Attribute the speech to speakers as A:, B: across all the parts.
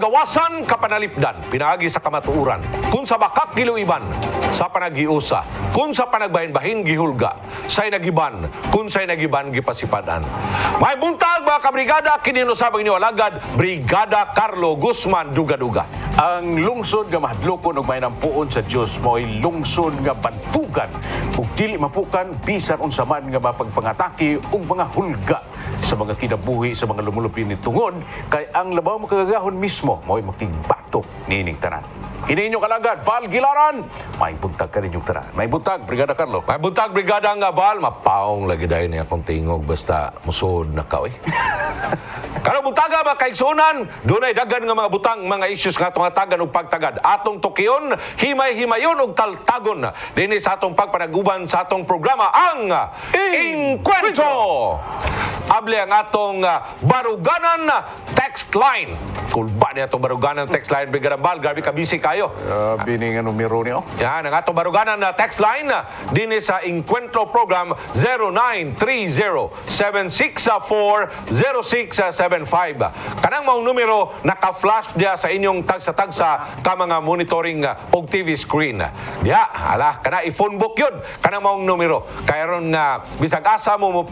A: gawasan kapanalipdan, pinaagi sa kamatuuran, kung sa bakak giluiban, sa panagiusa, kung sa panagbahin-bahin gihulga, say nagiban, kung say nagiban gipasipadan. May buntag mga kabrigada, kininusabang inyo alagad, Brigada Carlo Guzman Duga-Duga.
B: Ang lungsod nga mahadlokon og may nampuon sa Dios mo'y lungsod nga bantugan ug dili mapukan bisan unsa man nga mapagpangatake ug mga hulga sa mga kinabuhi sa mga lumulupin ni tungod kay ang labaw makagagahon mismo mo'y makigbatok nining tanan. Kini inyong kalagad, Val Gilaran. May buntag ka ninyong tanan. May buntag, Brigada Carlo.
A: May buntag Brigada nga Val, mapaong lagi dahil niya akong tingog basta musod na ka eh. Karong buntaga mga kaigsunan, dunay daghan nga mga butang, mga issues nga atong hatagan ug pagtagad. Atong tukiyon, himay-himayon ug taltagon. Dinhi sa atong pagpanaguban sa atong programa ang Encuentro. Able ang atong baruganan text line. Kulba niya itong baruganan text line, Brigada Val, grabe ka busy kayo.
B: Bini nga numero niyo.
A: Yan, ang atong baruganan na text line din sa Encuentro program 0930-764-0675. Kanang maong numero naka-flash dia sa inyong tagsa-tagsa ka mga monitoring og TV screen. Diya, kana i-phone book yun. Kanang maong numero. Kaya ron nga, bisag asa mo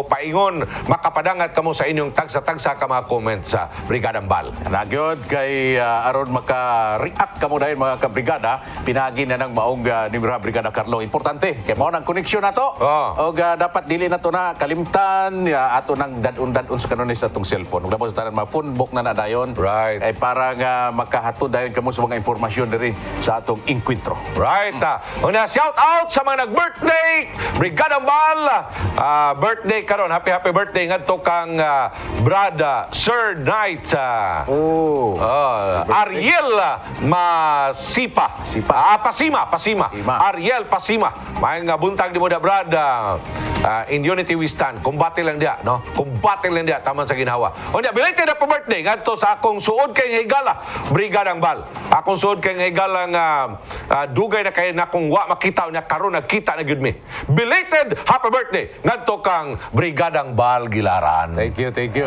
A: paingon, makapadangat kamo sa inyong tagsa-tagsa ka mga comments sa Brigada Val.
B: Nagyod kay aron maka-react kamo dahil mga kabrigada, pinagi na ng maong numero Brigada Carlo. Importante, kay mao nang koneksyon nato. O dapat dili na to na kalimtan ato nang dadun-dadun sa kanon sa atong cellphone. Ug labos tanan mga phone book na dayon.
A: Right.
B: Ay para nga makahatod dayon kamo sa mga impormasyon diri sa atong Encuentro.
A: Right. Una shout out sa mga nag-birthday, Brigada Val. Birthday karon, happy birthday ngadto kang brada Sir Knight. Ariel Pasima. Pasima. Ariel Pasima. May nga buntag di mo da brada. In unity we stand. Kumbate lang dia, no? Kumbate lang dia taman sa ginawa. O dia, belated na birthday ngadto sa akong suod kay higala, Brigada Val. Akong suod kay higala nga dugay na kay nakong wa makita nya karon nagkita na gyud mi. Belated happy birthday ngadto kang Brigada Val Gilaran.
B: Thank you.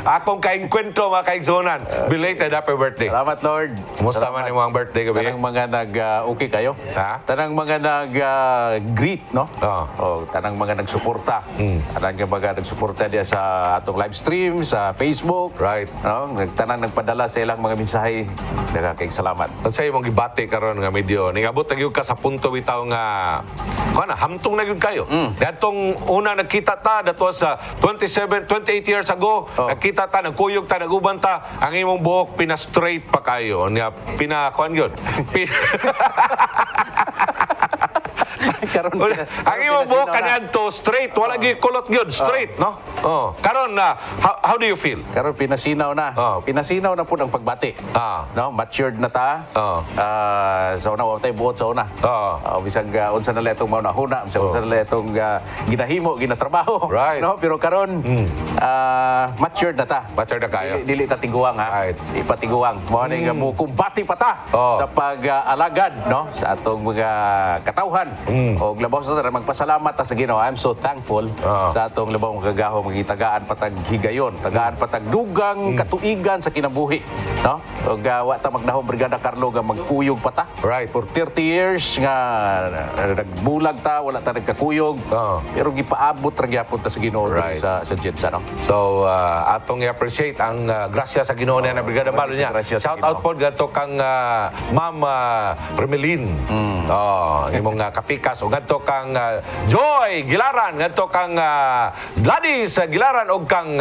A: Akong kaingkwento mga kaigsunan. Belated happy birthday.
B: Salamat, Lord.
A: Kumusta man yung mga birthday gabi?
B: Tanang mga okay kayo?
A: Ha?
B: Tanang mga greet, no? Tanang mga nagsuporta. Tanang mga nagsuporta diya sa atong live stream, sa Facebook.
A: Right.
B: No? Tanang nagpadala sa ilang mga mensahe. Kay salamat.
A: At sa imong gibati karon nga medyo ningabot na gyud ka sa punto bitaw nga hamtong na gyud kayo. Datong una nagkita ta dato sa 28 years ago, nagkita ta, nagkuyog ta, naguban ta, ang imong buhok pina-straight pa kayo. Pina-kuan gyud. Ang imong buhok kanyanto straight, wala gyud kulot gyud, straight, no? Karon how do you feel?
B: Karon pinasinaw na. Pinasinaw na pud ang pagbati. No, matured na ta. Sa una wa tay buot sa una. Bisag unsa na letong mao na huna, bisag unsa na letong ginahimo, ginatrabaho.
A: Right.
B: No, pero karon matured na ta.
A: Matured na kayo.
B: Dili ta tiguang ha.
A: Right.
B: Ipatiguang. Mao na nga mo kumbati pa ta sa pag-alagad, no, sa atong mga katawhan. O labaw sa tanan magpasalamat ta sa Ginoo. I'm so thankful sa atong labaw magagaho magitagaan patag higayon, tagaan patag dugang katuigan sa kinabuhi, no? Og wa ta magnahom Brigada Carlo nga magkuyog pa ta.
A: Right.
B: For 30 years nga nagbulag ta, wala ta nagkakuyog. Pero gipaabot ra gyapon ta sa Ginoo sa Jedsa, no?
A: So atong i-appreciate ang grasya sa Ginoo na Brigada Val niya. Shout out po gato kang Ma'am Remelin. Imong kapikas o gadto kang Joy Gilaran, gadto kang Gladys Gilaran o kang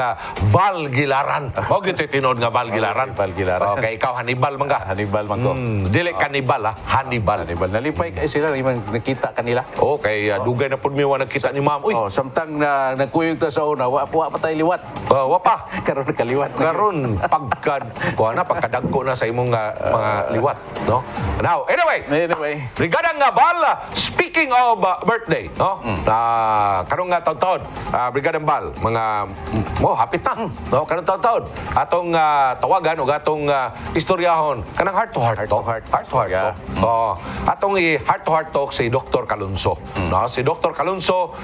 A: Val Gilaran. O gito tinod nga Val Gilaran.
B: Val Gilaran.
A: Okay, ikaw Hannibal man ka.
B: Hannibal man ko.
A: Dili Cannibal Hannibal.
B: Nalipay kay sila imong nakita kanila.
A: Okay, dugay na pud mi wa nakita ni Ma'am. Uy.
B: Samtang nagkuyog ta sa una, wa pa tay liwat.
A: Wa pa.
B: Karon kaliwat.
A: Karon pagkadagko na sa imong mga liwat, no? Now, anyway,
B: Brigada
A: nga Val, speaking Speaking of birthday, no? Karong nga taon-taon, Brigada Bal, mga hapit na, no? Karong taon-taon. Atong tawagan og atong istoryahon kanang heart to heart talk. Atong heart to heart talk si Dr. Calunso. No, si Dr. Calunso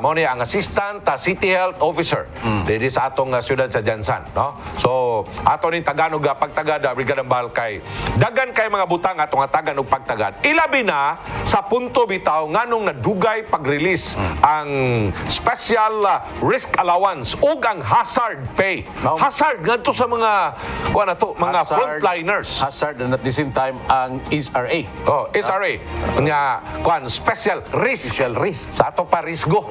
A: mao ni ang assistant city health officer dito sa atong siyudad sa Jansan, no? So ato ni Tagalog pagtagad Brigada Bal kay dagan kay mga butang atong hatagan og pagtagad. Ilabi na sa punto bitaw nganong nadugay pag-release ang special risk allowance ug ang hazard pay. Hazard ngadto sa mga mga frontliners.
B: Hazard and at the same time ang SRA.
A: SRA. Unya special risk.
B: Special risk.
A: Sa ato pa risgo.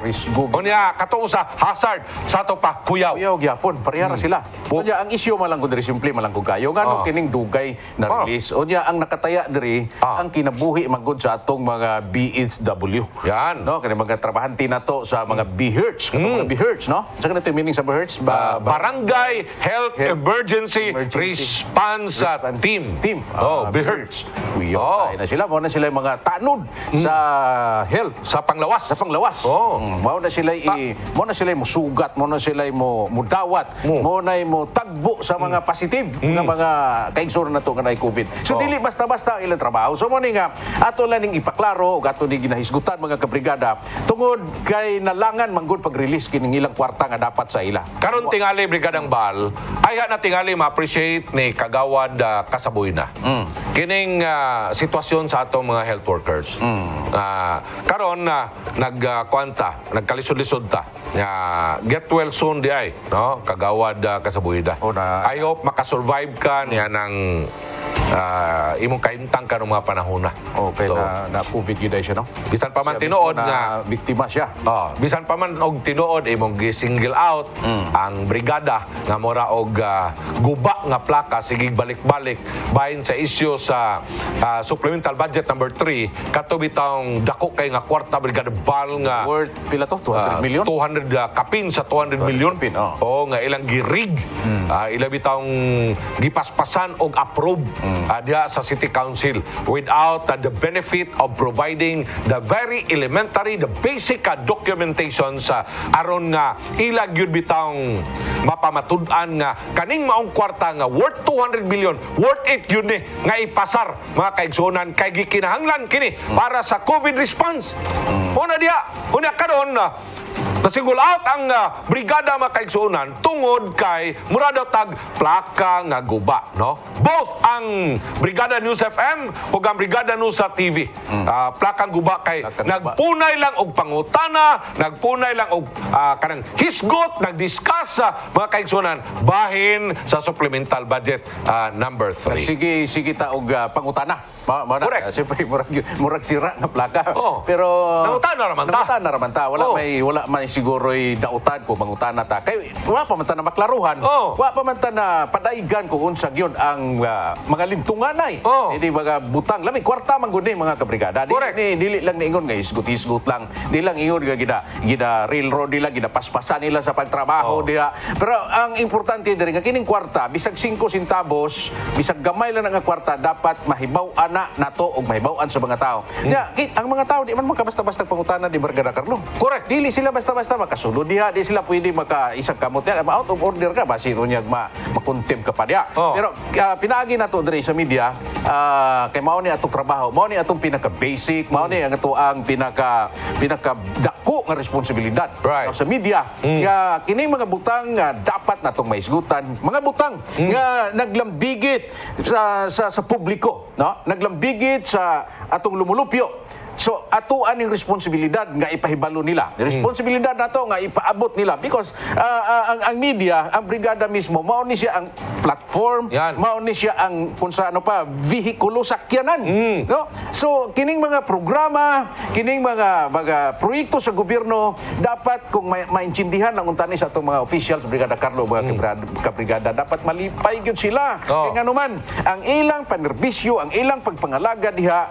A: Unya katong sa hazard sa ato pa kuyaw.
B: Kuyaw gyapon, parehara sila. Unya ang issue man lang kun diri simple man lang kun kayo ngano kining dugay na release. Unya ang nakataya diri ang kinabuhi magud sa atong mga BHW.
A: Yan.
B: No, kani mga trabahante nato sa mga BHERTS, katong mga BHERTS, no? Sa kanito yung meaning sa BHERTS,
A: Barangay Health Emergency Response Team. BHERTS.
B: Na sila, mo na sila yung mga tanod sa health,
A: sa panglawas.
B: Mo na sila mo na sila mo sugat, mo na sila mo mudawat, mo na mo tagbo sa mga positive nga mga kaigsuran nato kanay COVID. So dili basta-basta ilang trabaho. So mo ni nga ato lang ning ipaklaro ug ato ni ginahisgutan mga kabrigada tungod kay nalangan manggod pag-release kining ilang kwarta nga dapat sa ila.
A: Karon tingali Brigadang Bal, ay na tingali ma-appreciate ni Kagawad Kasabuina. Kining sitwasyon sa atong mga health workers. Karon nagkalisod-lisod ta. Get well soon di ay, no? Kagawad Kasabuina. I hope makasurvive ka niya ng imong kahimtang ka ng mga panahon na.
B: Okay, na COVID yun siya, no?
A: Bisan pa man tinuod nga
B: biktima siya.
A: Bisan pa man og tinuod imong gi-single out ang brigada nga mora og guba nga plaka sige balik-balik bahin sa issue sa supplemental budget number 3 kato bitawng dako kay nga kwarta Brigada Bal nga
B: worth pila to 200 million
A: 200 kapin sa 200 million nga ilang girig ila bitawng gipaspasan og approve diha sa City Council without the benefit of providing the very elementary, the basic documentation sa aron nga ila gyud bitawng mapamatud-an nga kaning maong kwarta nga worth 200 million, worth it yun ni nga ipasar mga kaigsunan kay gikinahanglan kini para sa COVID response. Una diha, una karon nasigul out ang brigada makaigsunan tungod kay mura daw tag plaka nga guba, no? Both ang Brigada News FM ug ang Brigada News sa TV. Plakang guba kay nagpunay lang og pangutana, nagpunay lang og kanang hisgot, nagdiscuss sa mga kaigsunan bahin sa supplemental budget number 3.
B: Sige ta og pangutana.
A: Correct.
B: Siyempre murag sira nga plaka. Pero
A: nangutana
B: raman ta. Wala may siguro'y dautan ko mangutana ta. Kay wala pa man ta na maklaruhan. Wala pa man ta na padaigan kung unsa gyud ang mga limtunganay. Hindi mga butang. Lami kwarta man gud ni mga kabrigada. Dili lang niingon nga isgut-isgut lang. Dili lang ingon nga gida railroad nila, gida paspasan nila sa pagtrabaho nila. Pero ang importante diri nga kining kwarta bisag 5 centavos, bisag gamay lang nga kwarta dapat mahibaw-an nato og mahibaw-an sa mga tao. Ang mga tao di man makabasta-basta pangutana di Brigada Carlo.
A: Correct.
B: Dili sila basta-basta makasulod diha, di sila pwede isang kamot diha. Out of order ka ba sino niya makontempt ka pa diha. Pero pinaagi nato diri sa media kay mao ni atong trabaho, mao ni atong pinaka-basic, mao ni ang ato ang pinaka-dako nga responsibilidad sa media. Kaya kining mga butang nga dapat natong maisgutan, mga butang nga naglambigit sa publiko, no? Naglambigit sa atong lumulupyo. So, ato aning responsibilidad nga ipahibalo nila. Responsibilidad nato nga ipaabot nila because ang media, ang brigada mismo, mao ni siya ang platform, mao ni siya ang kung sa vehikulo sakyanan. No? So, kining mga programa, kining mga proyekto sa gobyerno, dapat kung maintindihan ang untani sa atong mga officials, Brigada Carlo, mga kabrigada, dapat malipay gyud sila. Kaya nga naman, ang ilang panerbisyo, ang ilang pagpangalaga diha,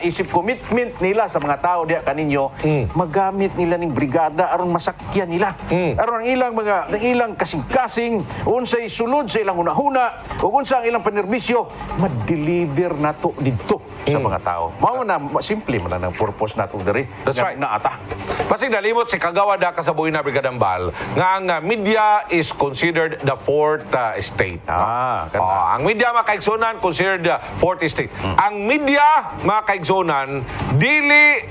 B: isip commitment comment nila sa mga tao diya kaninyo, magamit nila ning brigada aron masakyan nila. Aron ang ilang kasing-kasing, unsay sulod sa ilang hunahuna, ug unsa ang ilang panerbisyo, ma-deliver nato didto sa mga tao. Mao na simple man ang purpose nato diri.
A: That's right.
B: Naata.
A: Pasig nalimot si Kagawad sa Buina Brigadambal nga ang media is considered the fourth estate. Ang media mga kaigsunan considered the fourth estate. Ang media mga kaigsunan dili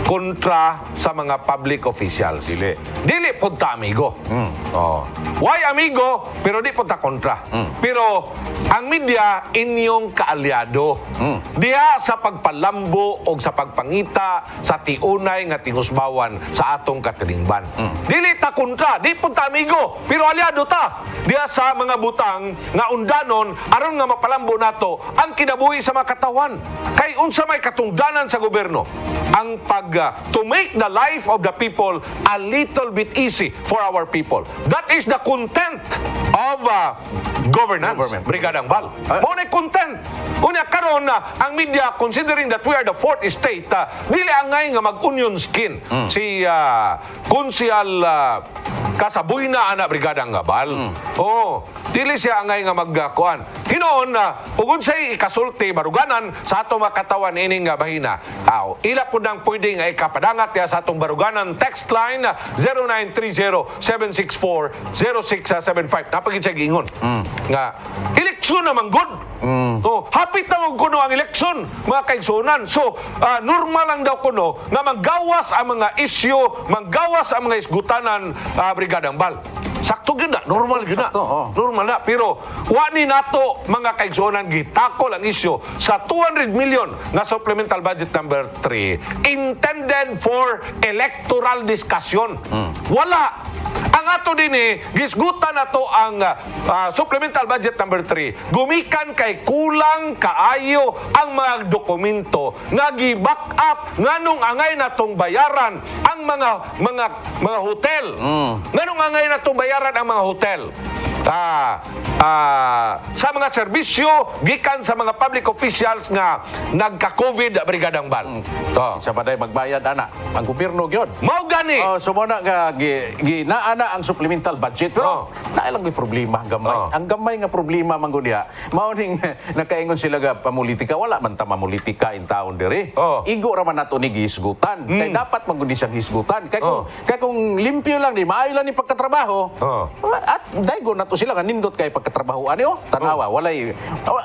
A: kontra sa mga public officials. Dili punta amigo. Why amigo pero di punta kontra. Pero ang media inyong kaalyado. Diha sa pagpalambo o sa pagpangita sa tiunay nga tinusbawan sa atong katilingban. Dili ta kontra, di punta amigo, pero aliado ta. Diha sa mga butang nga undanon aron nga mapalambo nato ang kinabuhi sa mga katawan. Kay unsa may katungdanan sa gobyerno ang to make the life of the people a little bit easy for our people. That is the content of governance. Brigadang Bal. Mao na content. Unya karon na ang media considering that we are the fourth estate, dili angay nga mag-onion skin si Konsyal Kasabuyna ana Brigadang Bal. Dili siya angay nga magkuan. Hinoon na ug unsay ikasulti baruganan sa ato makatawan ining bahina. Ila pud nang pwede nga ikapadangat ya sa atong baruganan text line 0930-764-0675. Napagid siya giingon nga eleksyon naman good. Hapit na mag kuno ang eleksyon mga kaigsunan. So normal lang daw kuno nga manggawas ang mga isyu, manggawas ang mga isgutanan Brigadang Bal. Sakto gyud na, normal gyud na. Normal na, pero wa ni nato mga kaigsunan gitakol ang isyu sa 200 million nga supplemental budget number 3 intended for electoral discussion. Wala. Ang ato dinhi gisgutan nato ang supplemental budget number 3. Gumikan kay kulang kaayo ang mga dokumento nga gi-back up nganong angay natong bayaran ang mga hotel. Nganong angay natong bayaran ang mga hotel. Sa mga serbisyo gikan sa mga public officials nga nagka-COVID Brigadang Bal.
B: Sa paday magbayad ana ang gobyerno gyud.
A: Mao gani.
B: So mo na nga ginaana ang supplemental budget pero nailang may problema gamay. Ang gamay nga problema man gud diha. Mao ning nakaingon sila ga pamulitika, wala man ta mamulitika in taon diri. Igo ra man nato ni gihisgutan. Kay dapat man gud siyang hisgutan. Kay kung limpyo lang di maayo lang ni pagkatrabaho. At daygo nato sila nga nindot kay pagkatrabaho ani tanawa walay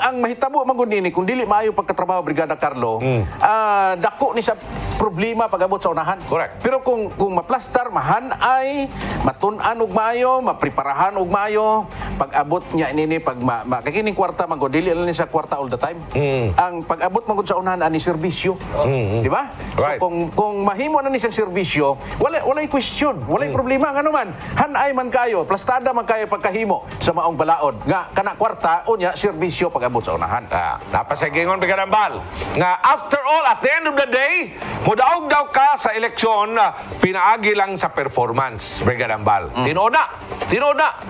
B: ang mahitabo man gud nini kung dili maayo pagkatrabaho Brigada Carlo dako ni sa problema pag-abot sa unahan.
A: Correct.
B: Pero kung maplastar mahanay matun-an og maayo mapreparahan og maayo pag-abot niya nini pag kakining kwarta man gud dili lang ni sa kwarta all the time. Ang pag-abot man gud sa unahan ani serbisyo. Di ba?
A: Right.
B: So kung mahimo na ni siyang serbisyo walay question walay problema ngano man hanay man kayo plastada man kayo pagkahimo sa maong balaod nga kana kwarta unya serbisyo pag-abot sa unahan.
A: Napasagingon Brigadang Bal nga after all at the end of the day mudaog daw ka sa eleksyon pinaagi lang sa performance Brigadang Bal. Tinoda.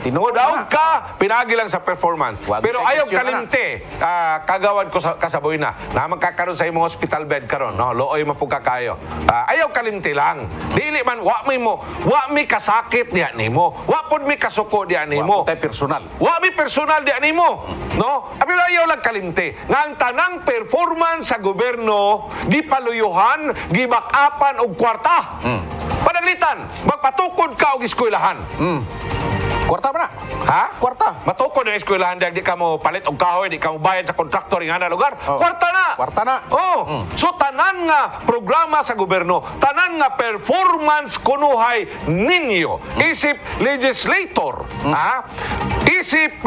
A: Mudaog ka pinaagi lang sa performance. Pero ayaw kalimte kagawad ko sa Kasaboy na magkakaroon sa imong hospital bed karon no looy mapugka kayo. Ayaw kalimte lang. Dili man wa mi kasakit diha nimo. Wa pud mi kasuko diha nimo.
B: Personal.
A: Wa mi personal di animo, no? Pero ayaw lang kalimte. Nga ang tanang performance sa gobyerno gipaluyuhan, gibak-apan og kwarta. Panaglitan, magpatukod ka og eskwelahan.
B: Kwarta ba na?
A: Ha?
B: Kwarta.
A: Matukod ang eskwelahan dahil di ka mo palit og kahoy, di ka mo bayad sa kontraktor nga na lugar. Kwarta na.
B: Kwarta na.
A: So tanan nga programa sa gobyerno, tanan nga performance kunuhay ninyo. Isip legislator, isip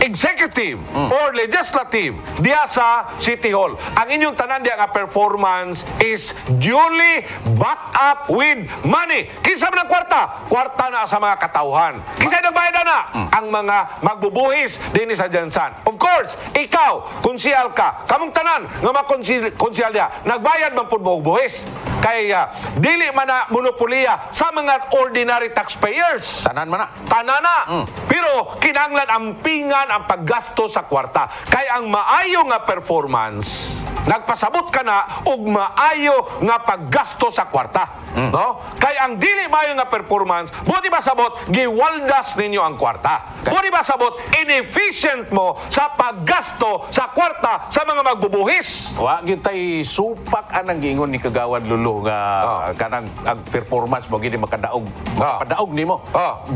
A: executive or legislative diya sa City Hall. Ang inyong tanan diya nga performance is duly backed up with money. Kinsa man ang kwarta? Kwarta na sa mga katauhan. Kinsa nagbayad na? Ang mga magbubuhis din sa Jansan. Of course, ikaw, konsyal ka, kamong tanan nga konsyal diya, nagbayad man pud mo og buhis. Kaya dili man na monopoliya sa mga ordinary taxpayers.
B: Tanan man na.
A: Tanana. Pero kinahanglan ampingan ang paggasto sa kwarta. Kay ang maayo nga performance, nagpasabot ka na og maayo nga paggasto sa kwarta. No? Kay ang dili maayo nga performance, buti ba sabot giwaldas ninyo ang kwarta. Buti ba sabot inefficient mo sa paggasto sa kwarta sa mga magbubuhis.
B: Wa gyud tay supak anang giingon ni Kagawad Lulu nga kanang ang performance mo gini makadaog nimo.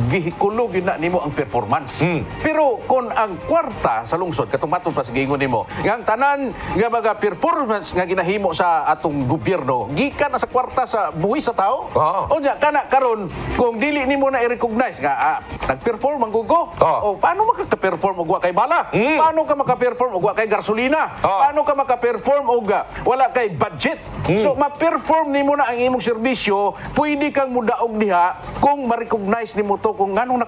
B: Vehikulo gyud na nimo ang performance. Pero kung ang kwarta sa lungsod katong matud pa sa giingon nimo, nga ang tanan nga mga performance nga ginahimo sa atong gobyerno gikan na sa kwarta sa buhis sa tao. Unya kana karon kung dili nimo na i-recognize nga nag-perform ang gugo. O paano makaka-perform og wa kay bala? Paano ka maka-perform og wa kay gasolina? Paano ka maka-perform og wala kay budget? So ma-perform nimo na ang imong serbisyo, pwede kang mudaog diha kung ma-recognize nimo to kung nganong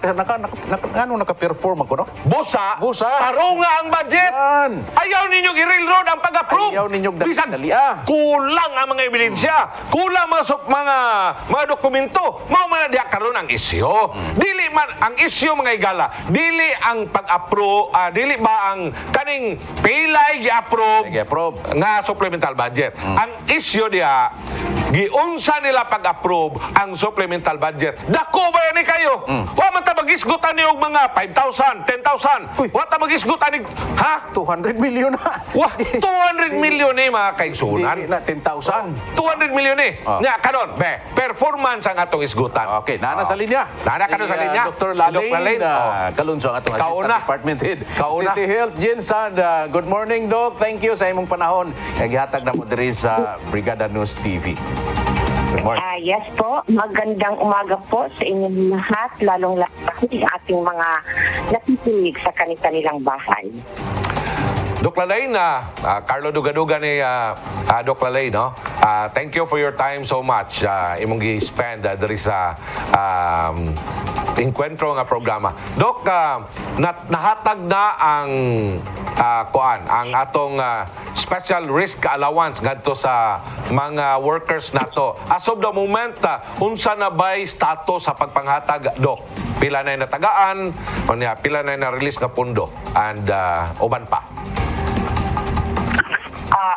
B: naka-perform ako no?
A: Busa. Tarunga ang budget.
B: Yan.
A: Ayaw ninyong i-railroad ang pag-approve.
B: Ayaw ninyong
A: Bisag
B: dalia.
A: kulang ang mga ebidensya. Kulang mga dokumento. Mao man diha karon ang isyu. Dili man ang isyu mga igala. Dili ang pag-approve, dili ba ang kaning pilay gi-approve nga supplemental budget. Ang isyu diha giunsa nila pag-approve ang supplemental budget. Dako ba ni kayo? Wa man ta magisgutan ni og mga 5,000, 10,000. Wa ta magisgutan ni
B: 200 million na.
A: Wah, 200 million ni mga kaigsunan.
B: Dili na 10,000.
A: 200 million ni. Nya karon, performance ang atong isgutan.
B: Okay, nana sa linya.
A: Nana ka sa linya.
B: Dr. Lalain, Kalunso ang atong Assistant Department Head. City Health, Jen Sanda. Good morning, Doc. Thank you sa imong panahon. Gihatag na mo diri sa Brigada News TV. Good morning.
C: Yes po, magandang umaga po sa inyong lahat, lalong-lalo sa ating mga nakikinig sa kanilang bahay.
A: Doc Lalay Carlo Dugaduga ni Doc Lalay, no? Thank you for your time so much. Imong gi-spend diri sa Encuentro nga programa. Doc, nahatag na ang ang atong special risk allowance ngadto sa mga workers nato. As of the moment, unsa na bay status sa pagpanghatag, Doc? Pila na natagaan, pila na na-release nga pundo, and uban pa.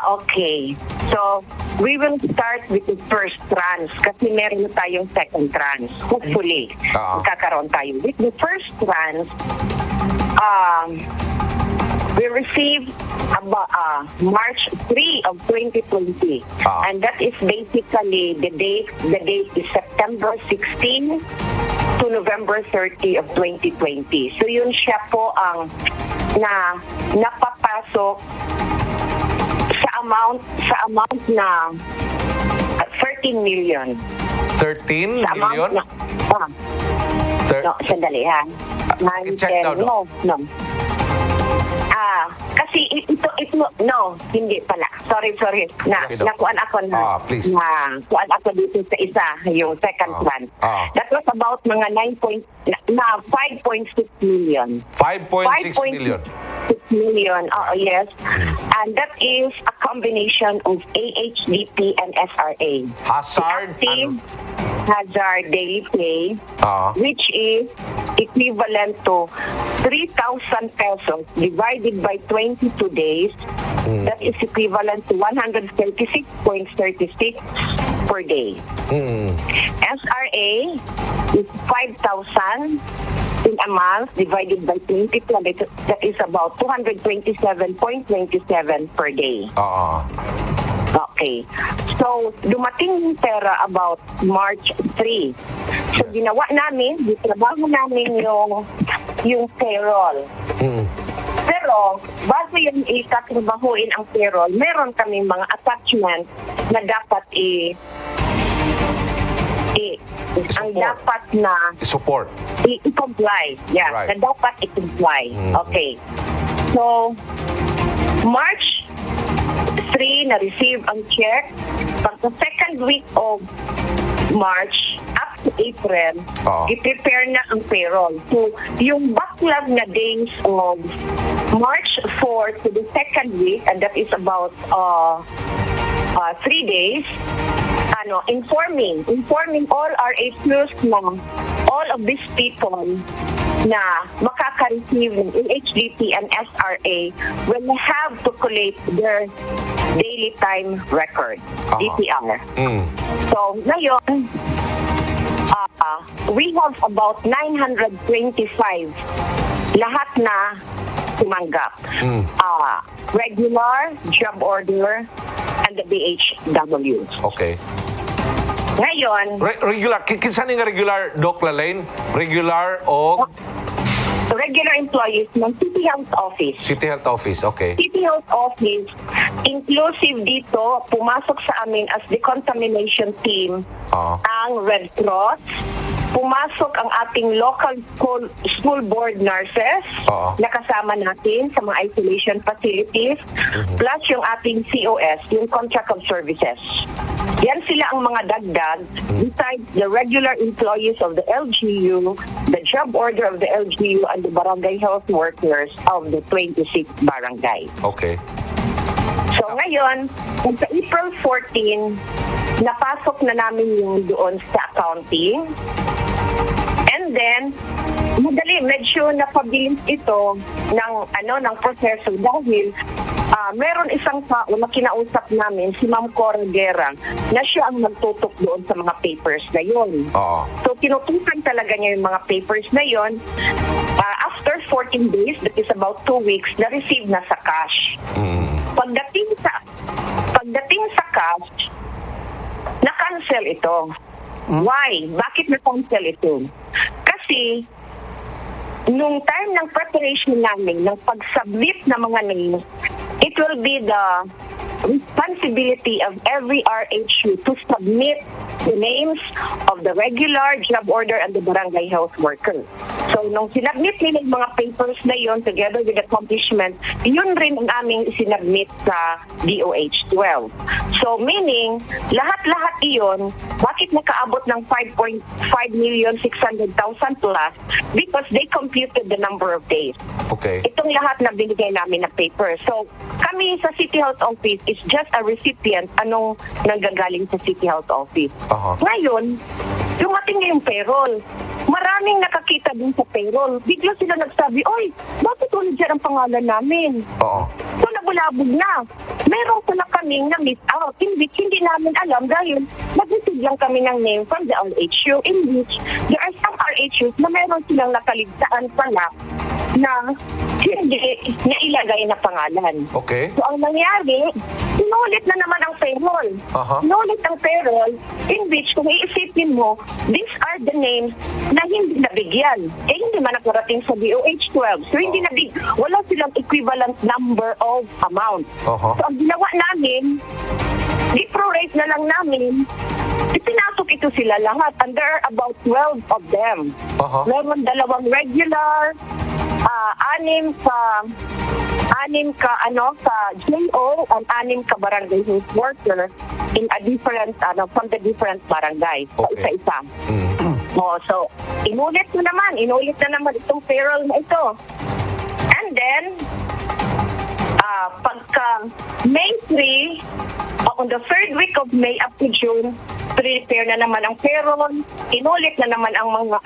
C: Okay. So, we will start with the first tranche kasi meron tayong second tranche. Hopefully, magkakaroon tayo. With the first tranche, we received about March 3 of 2020. And that is basically the date is September 16 to November 30 of 2020. So yun siya po ang napapasok sa amount na 13 million.
A: 13 million?
C: No, sandali ha.
A: I-check daw,
C: No. Kasi ito, no, hindi pala. Sorry. Nakuan ako
A: please.
C: kuan ako dito sa isa, yung second one. That was about mga 5.6 million.
A: 5.6 million.
C: 6 million, yes. And that is a combination of AHDP and SRA. Hazard daily pay, which is equivalent to 3,000 pesos divided by 22 days. That is equivalent to 136.36 per day. SRA is 5,000 in a month divided by 22. That is about 227.27 per day. Okay. So, dumating yung pera about March 3. So, ginawa namin, trabaho namin yung payroll. Pero, bago yung ikatrabahuin ang payroll, meron kami mga attachment na dapat ang dapat na
A: support.
C: I-comply. Yeah,
A: right.
C: Na dapat i-comply. Okay. So, March 3, na-receive ang check. Pag sa second week of March up to April, i-prepare na ang payroll. So, yung backlog na days of March 4 to the second week, and that is about 3 days, informing all RHUs na all of these people na makaka-receive ng HDT and SRA will have to collate their daily time record, DTR. So, ngayon, we have about 925 lahat na tumanggap. Regular, job order, and the BHWs.
A: Okay.
C: Ngayon,
A: Regular, kinsa ni nga regular, Doc Lalaine? Regular o
C: regular employees ng City Health Office.
A: City Health Office, okay.
C: City Health Office, inclusive dito, pumasok sa amin as decontamination team ang Red Cross. Pumasok ang ating local school board nurses na kasama natin sa mga isolation facilities, plus yung ating COS, yung contract of services. Yan sila ang mga dagdag besides the regular employees of the LGU, the job order of the LGU, and the barangay health workers of the 26 barangay.
A: Okay.
C: So ngayon, sa April 14, napasok na namin yung doon sa accounting. And then, medyo napabilis ito ng proseso dahil meron isang tao na kinausap namin, si Ma'am Cora Guerra, na siya ang nagtutok doon sa mga papers na yun. So, tinutukan talaga niya yung mga papers na yun. After 14 days, that is about 2 weeks, na-receive na sa cash. Pagdating sa cash, na-cancel ito. Why? Bakit na-cancel ito? Kasi, nung time ng preparation namin, ng pag-submit ng mga names, it will be the responsibility of every RHU to submit the names of the regular job order and the barangay health worker. So, nung sinabmit nila yung mga papers na yon together with accomplishment, yun rin ang aming sinabmit sa DOH-12. So, meaning, lahat-lahat iyon, bakit nakaabot ng 5,600,000 plus? Because they computed the number of days.
A: Okay.
C: Itong lahat na binigay namin na paper. So, kami sa City Health Office is just a recipient anong nanggagaling sa City Health Office. Ngayon, dumating na yung payroll. Maraming nakakita din sa payroll. Bigla sila nagsabi, oy, bakit ulit dyan ang pangalan namin? So, nabulabog na. Meron pala kaming na-miss out, in which hindi namin alam dahil nag-receive lang kami ng name from the RHU, in which there are some RHUs na meron silang nakaligtaan pala na hindi nailagay na pangalan.
A: Okay.
C: So, ang nangyari, inulit na naman ang payroll. Inulit ang payroll in which, kung iisipin mo, these are the names na hindi nabigyan. Hindi man nakarating sa DOH-12. So, wala silang equivalent number of amount. So, ang ginawa namin, i-prorate na lang namin, ipinasok ito sila lahat. And there are about 12 of them. Meron 2 regular, 6 ka JO and 6 ka barangay health worker in a different from the different barangay. So, isa-isa. So, inulit na naman itong payroll na ito. And then, pagka May 3, on the 3rd week of May up to June, prepare na naman ang payroll, inulit na naman ang mga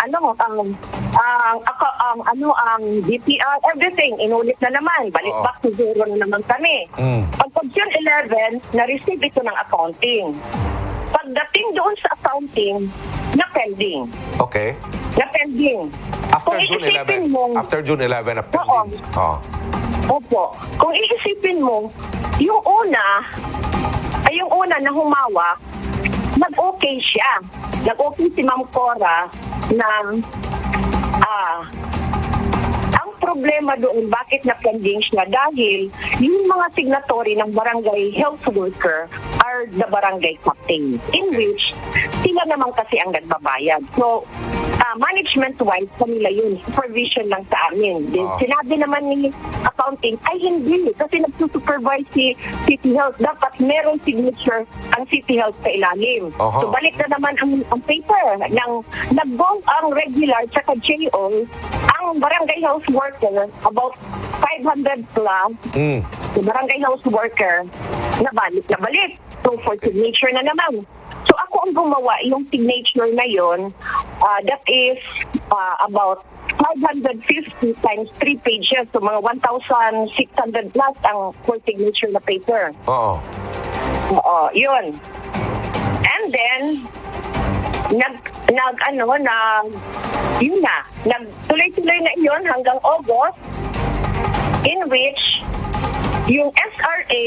C: ang DTR, everything, inulit na naman, balik back to zero na naman kami. Pag June 11, na-receive ito ng accounting. Pagdating doon sa accounting, na-pending.
A: Okay.
C: Na-pending.
A: After June 11, na-pending.
C: Opo. Kung iisipin mo, yung una na humawak, nag-okay siya. Nag-okay si Ma'am Cora na ang problema doon, bakit na-pending siya? Dahil yung mga signatory ng barangay health worker are the barangay captain, in which sila naman kasi ang nagbabayad. So, management-wise, kanila yun. Supervision lang sa amin. Sinabi naman ni accounting, ay hindi. Kasi nagsusupervise si City Health. Dapat meron signature ang City Health sa ilalim. So, balik na naman ang paper. Nag-bong ang regular tsaka JO, ang barangay health worker, about 500 plus, the barangay health worker, nabalik. So, for signature na naman. So, ako ang gumawa yung signature na yon, that is about 550 times 3 pages. So mga 1,600 plus ang full signature na paper.
A: Oo.
C: Oo, yun. And then, nagtuloy-tuloy na yun hanggang August, in which yung SRA,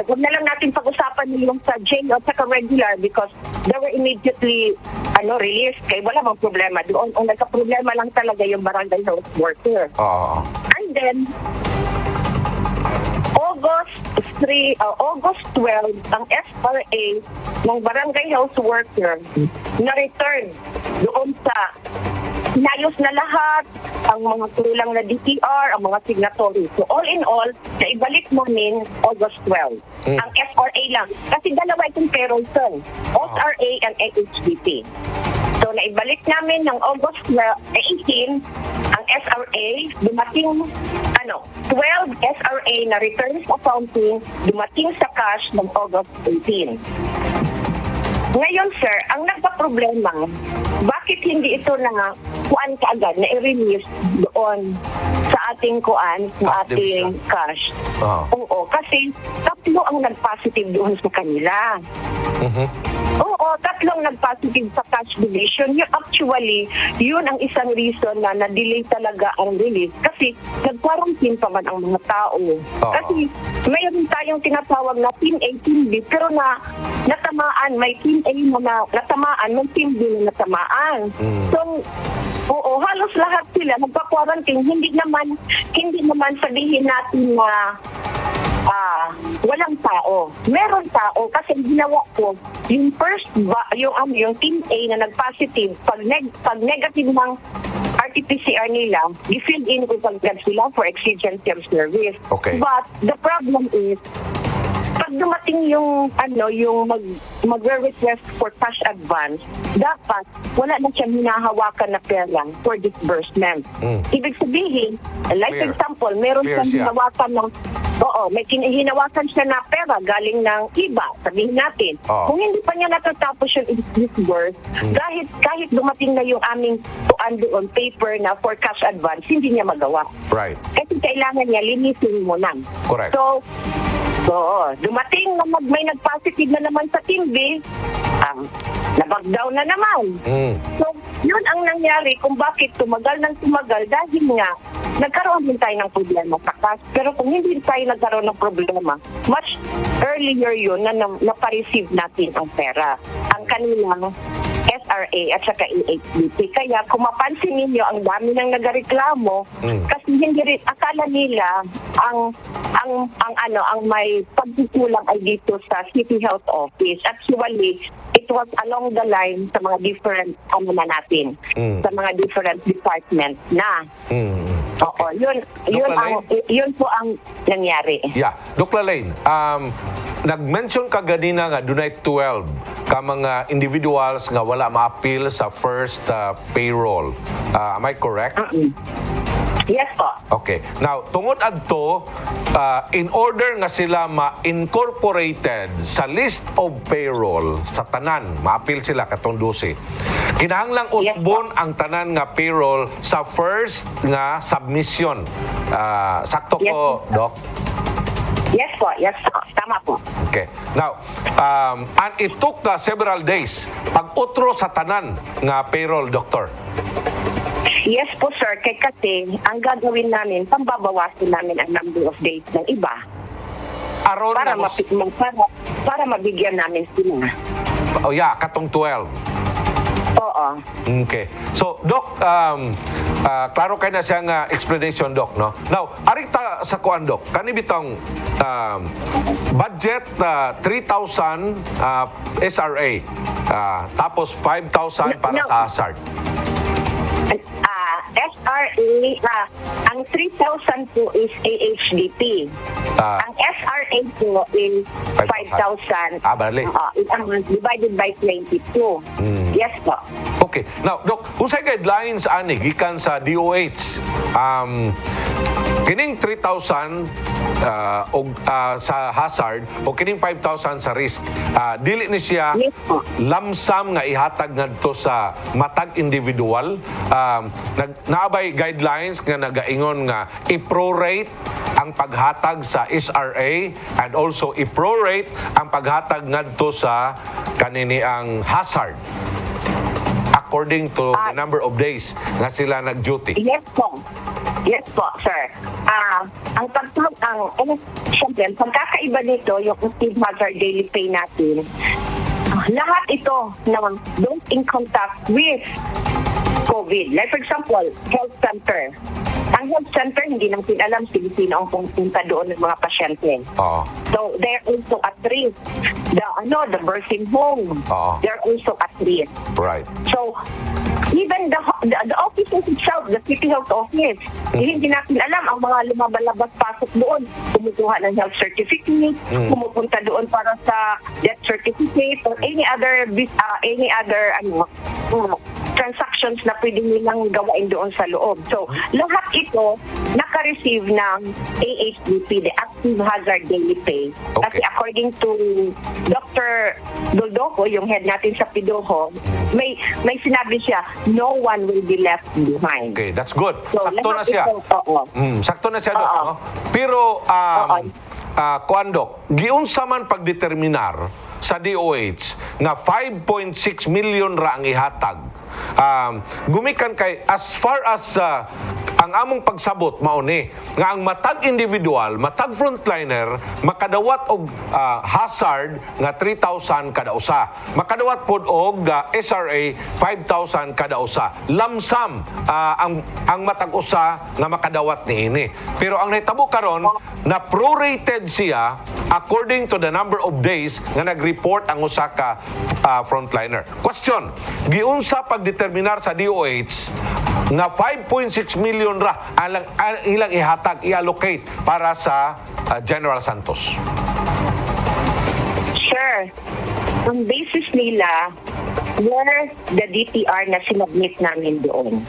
C: huwag na lang natin pag-usapan yung sa jail at saka regular because they were immediately released. Kaya wala mang problema. Doon, ang nagka-problema lang talaga yung barangay health worker.
A: Oo.
C: And then, August 12, ang SRA ng barangay health worker na-return doon sa inayos na lahat, ang mga kulang na DTR, ang mga signatory. So all in all, naibalik namin August 12. Ang SRA lang. Kasi dalawa itong payroll sir. SRA and AHDP. So naibalik namin ng August 18, ang SRA, dumating 12 SRA na returns accounting, dumating sa cash ng August 18. Ngayon, sir, ang nagpa-problema, bakit hindi ito na kuan kaagad, na i-release doon sa ating kuan, sa ating cash? Oo, kasi tatlo ang nag-positive doon sa kanila. Oo, tatlong nag-positive sa cash division. Actually, yun ang isang reason na na-delay talaga ang release kasi nag-quarantine pa man ang mga tao. Kasi mayroon tayong tinatawag na Team A, Team B, pero natamaan, may Team A na natamaan, may Team B na natamaan. So, oo, halos lahat sila nagpa-quarantine. Hindi naman sabihin natin na walang tao. Meron tao kasi ginawa ko yung yung Team A na nag-positive, pag negative ng RT-PCR nila, i-fill in ko pagkat sila for exigency of service.
A: Okay.
C: But the problem is, pag dumating yung mag-request for cash advance, dapat wala na siyang hinahawakan na pera for disbursement. Ibig sabihin, like for example, meron siyang hinawakan ng may hinawakan siya na pera galing ng iba, sabihin natin. Kung hindi pa niya natatapos yung disburse, kahit dumating na yung aming doon paper na for cash advance, hindi niya magawa.
A: Right.
C: Kasi kailangan niya linisin mo na.
A: Correct.
C: So, dumating na may nag-positive na naman sa Team B, nabag-down na naman. So, yun ang nangyari kung bakit tumagal dahil nga, nagkaroon din tayo ng problema sa cash. Pero kung hindi tayo nagkaroon ng problema, much earlier yun na napareceive natin ang pera. Ang kanilang SRA at saka AHDP. Kaya kung mapansin ninyo, ang dami nang nagareklamo kasi hindi rin, akala nila ang may pagkukulang ay dito sa City Health Office. Actually, it was along the line sa mga different sa mga different departments na. Oo, yun po ang nangyari.
A: Yeah. Doc Lalaine, nag-mention ka ganina nga dunay 12 ka mga individuals nga wala ma-appeal sa first payroll. Am I correct?
C: Yes po.
A: Okay. Now, tungod adto, in order nga sila ma-incorporated sa list of payroll sa tanan, ma-appeal sila katong 12. Kinahanglang usbon ang tanan nga payroll sa first nga submission. Sakto ko, Doc?
C: Yes po. Tama po.
A: Okay. Now, and it took several days pag-utro sa tanan nga payroll, Doctor.
C: Yes po, sir. Kasi ang gagawin namin, pambabawasin namin ang number of days ng iba.
A: Aron
C: para mabigyan namin sila.
A: Oh yeah, katong 12.
C: Oo.
A: Okay. So, Doc, klaro kayo na siyang explanation, Doc, no? Now, arita sa kuan, Doc, kani bitong budget 3,000 SRA, tapos 5,000 para sa hazard.
C: SRA, ang 3,000 po is AHDP. Ang SRA po is 5,000.
A: Bali.
C: Divided by 22. Yes po.
A: Okay. Now, Doc, kung sa guidelines ani gikan sa DOH, kining 3,000 sa hazard o kining 5,000 sa risk, dili ni siya lamsam nga ihatag ngadto sa matag individual. Naabay guidelines nga nagaingon nga i-prorate ang paghatag sa SRA and also i-prorate ang paghatag ngadto sa kanini ang hazard according to the number of days nga sila nag-duty.
C: Yes po. Yes po, sir. Siyempre, ang pagkakaiba nito, yung active hazard daily pay natin, lahat ito na those in contact with COVID. Like for example, health center. Ang health center, hindi natin alam sino ang pumunta doon ng mga pasyente.
A: Oo.
C: So, they're also at risk. The birthing home, they're also at risk.
A: Right.
C: So, even the offices itself, the city health office, hindi natin alam ang mga lumabalabas pasok doon. Kumukuha ng health certificate, pumupunta doon para sa death certificate or any other transactions na pwede nilang gawain doon sa loob. So, lahat ito naka-receive ng AHDP, the Active Hazard Daily Pay.
A: Okay.
C: Kasi according to Dr. Doldoco, yung head natin sa PIDOHO, may sinabi siya, no one will be left behind.
A: Okay, that's good.
C: So,
A: Sakto na
C: lahat
A: siya.
C: ito, oo.
A: Sakto na siya, Dok.
C: Oo.
A: No? Pero,
C: Oo.
A: kuan, Dok, giunsa man pagdeterminar sa DOH nga 5.6 million ra ang ihatag. Gumikan kay as far as ang among pagsabot mauni nga ang matag individual, matag frontliner makadawat og hazard nga 3,000 kada usa. Makadawat pod og SRA 5,000 kada usa. Lamsam ang matag usa nga makadawat niini. Pero ang nahitabo karon na prorated siya according to the number of days nga nag-report ang usa ka frontliner. Question, giunsa pagdeterminar sa DOH nga 5.6 million ra ang ilang ihatag, i-allocate para sa General Santos?
C: Sure. Ang basis nila were the DTR na sinubmit namin doon.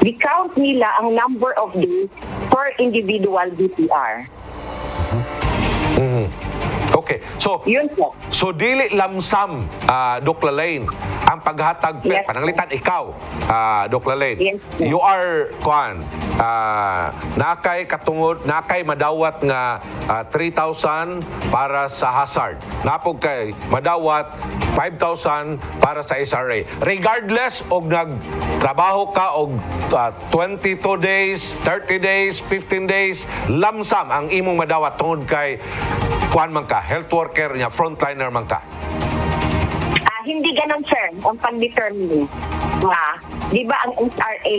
C: Di-count nila ang number of days per individual DTR.
A: Okay. So,
C: Yun po.
A: so dili lamsam, Doc Lalaine, ang paghatag,
C: Yes.
A: pananglitan ikaw, Doc Lalaine.
C: Yes.
A: You are, nakay katungod, nakay madawat nga 3,000 para sa hazard. Napog kay madawat 5,000 para sa SRA. Regardless og nagtrabaho ka og 22 days, 30 days, 15 days, lamsam ang imong madawat tungod kay kuan man ka, health worker niya, frontliner man ka.
C: Hindi ganun, sir, ang pag-determine. Di ba ang SRA,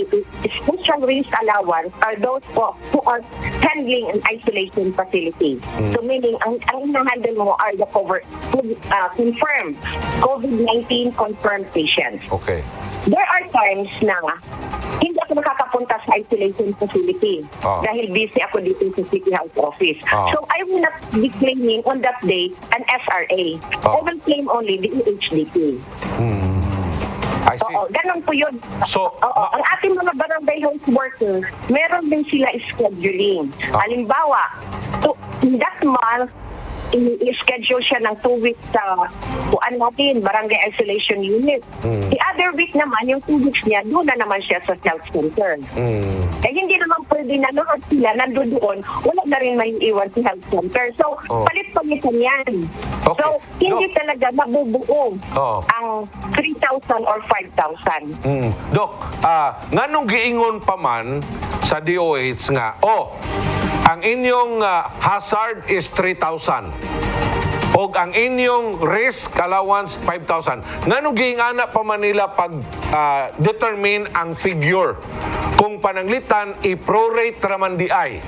C: special risk allowance, are those who are handling an isolation facility. So meaning, ang hinahandle mo are the confirmed COVID-19 confirmed patients.
A: Okay.
C: There are times na hindi ako makakapunta sa isolation facility dahil busy ako dito sa City Health Office. So I will not be claiming on that day an SRA. I will claim only the EHDP.
A: I see.
C: Oo, ganun po yun.
A: So,
C: ang ating mga barangay health workers, meron din sila scheduling. Halimbawa, in that month, i-schedule siya ng 2 weeks sa barangay isolation unit. The other week naman, yung 2 weeks niya, doon na naman siya sa health center. Eh, hindi naman pwede na lahat sila nandun doon, wala na rin may iwan sa health center. So, palit-palitan yan.
A: Okay.
C: So, hindi talaga mabubuo ang 3,000 or 5,000.
A: Dok, nganong giingon pa man sa DOH nga, ang inyong hazard is 3,000. O ang inyong risk allowance 5,000. Nganong giingana pa man nila pag-determine ang figure kung pananglitan i-prorate raman di ay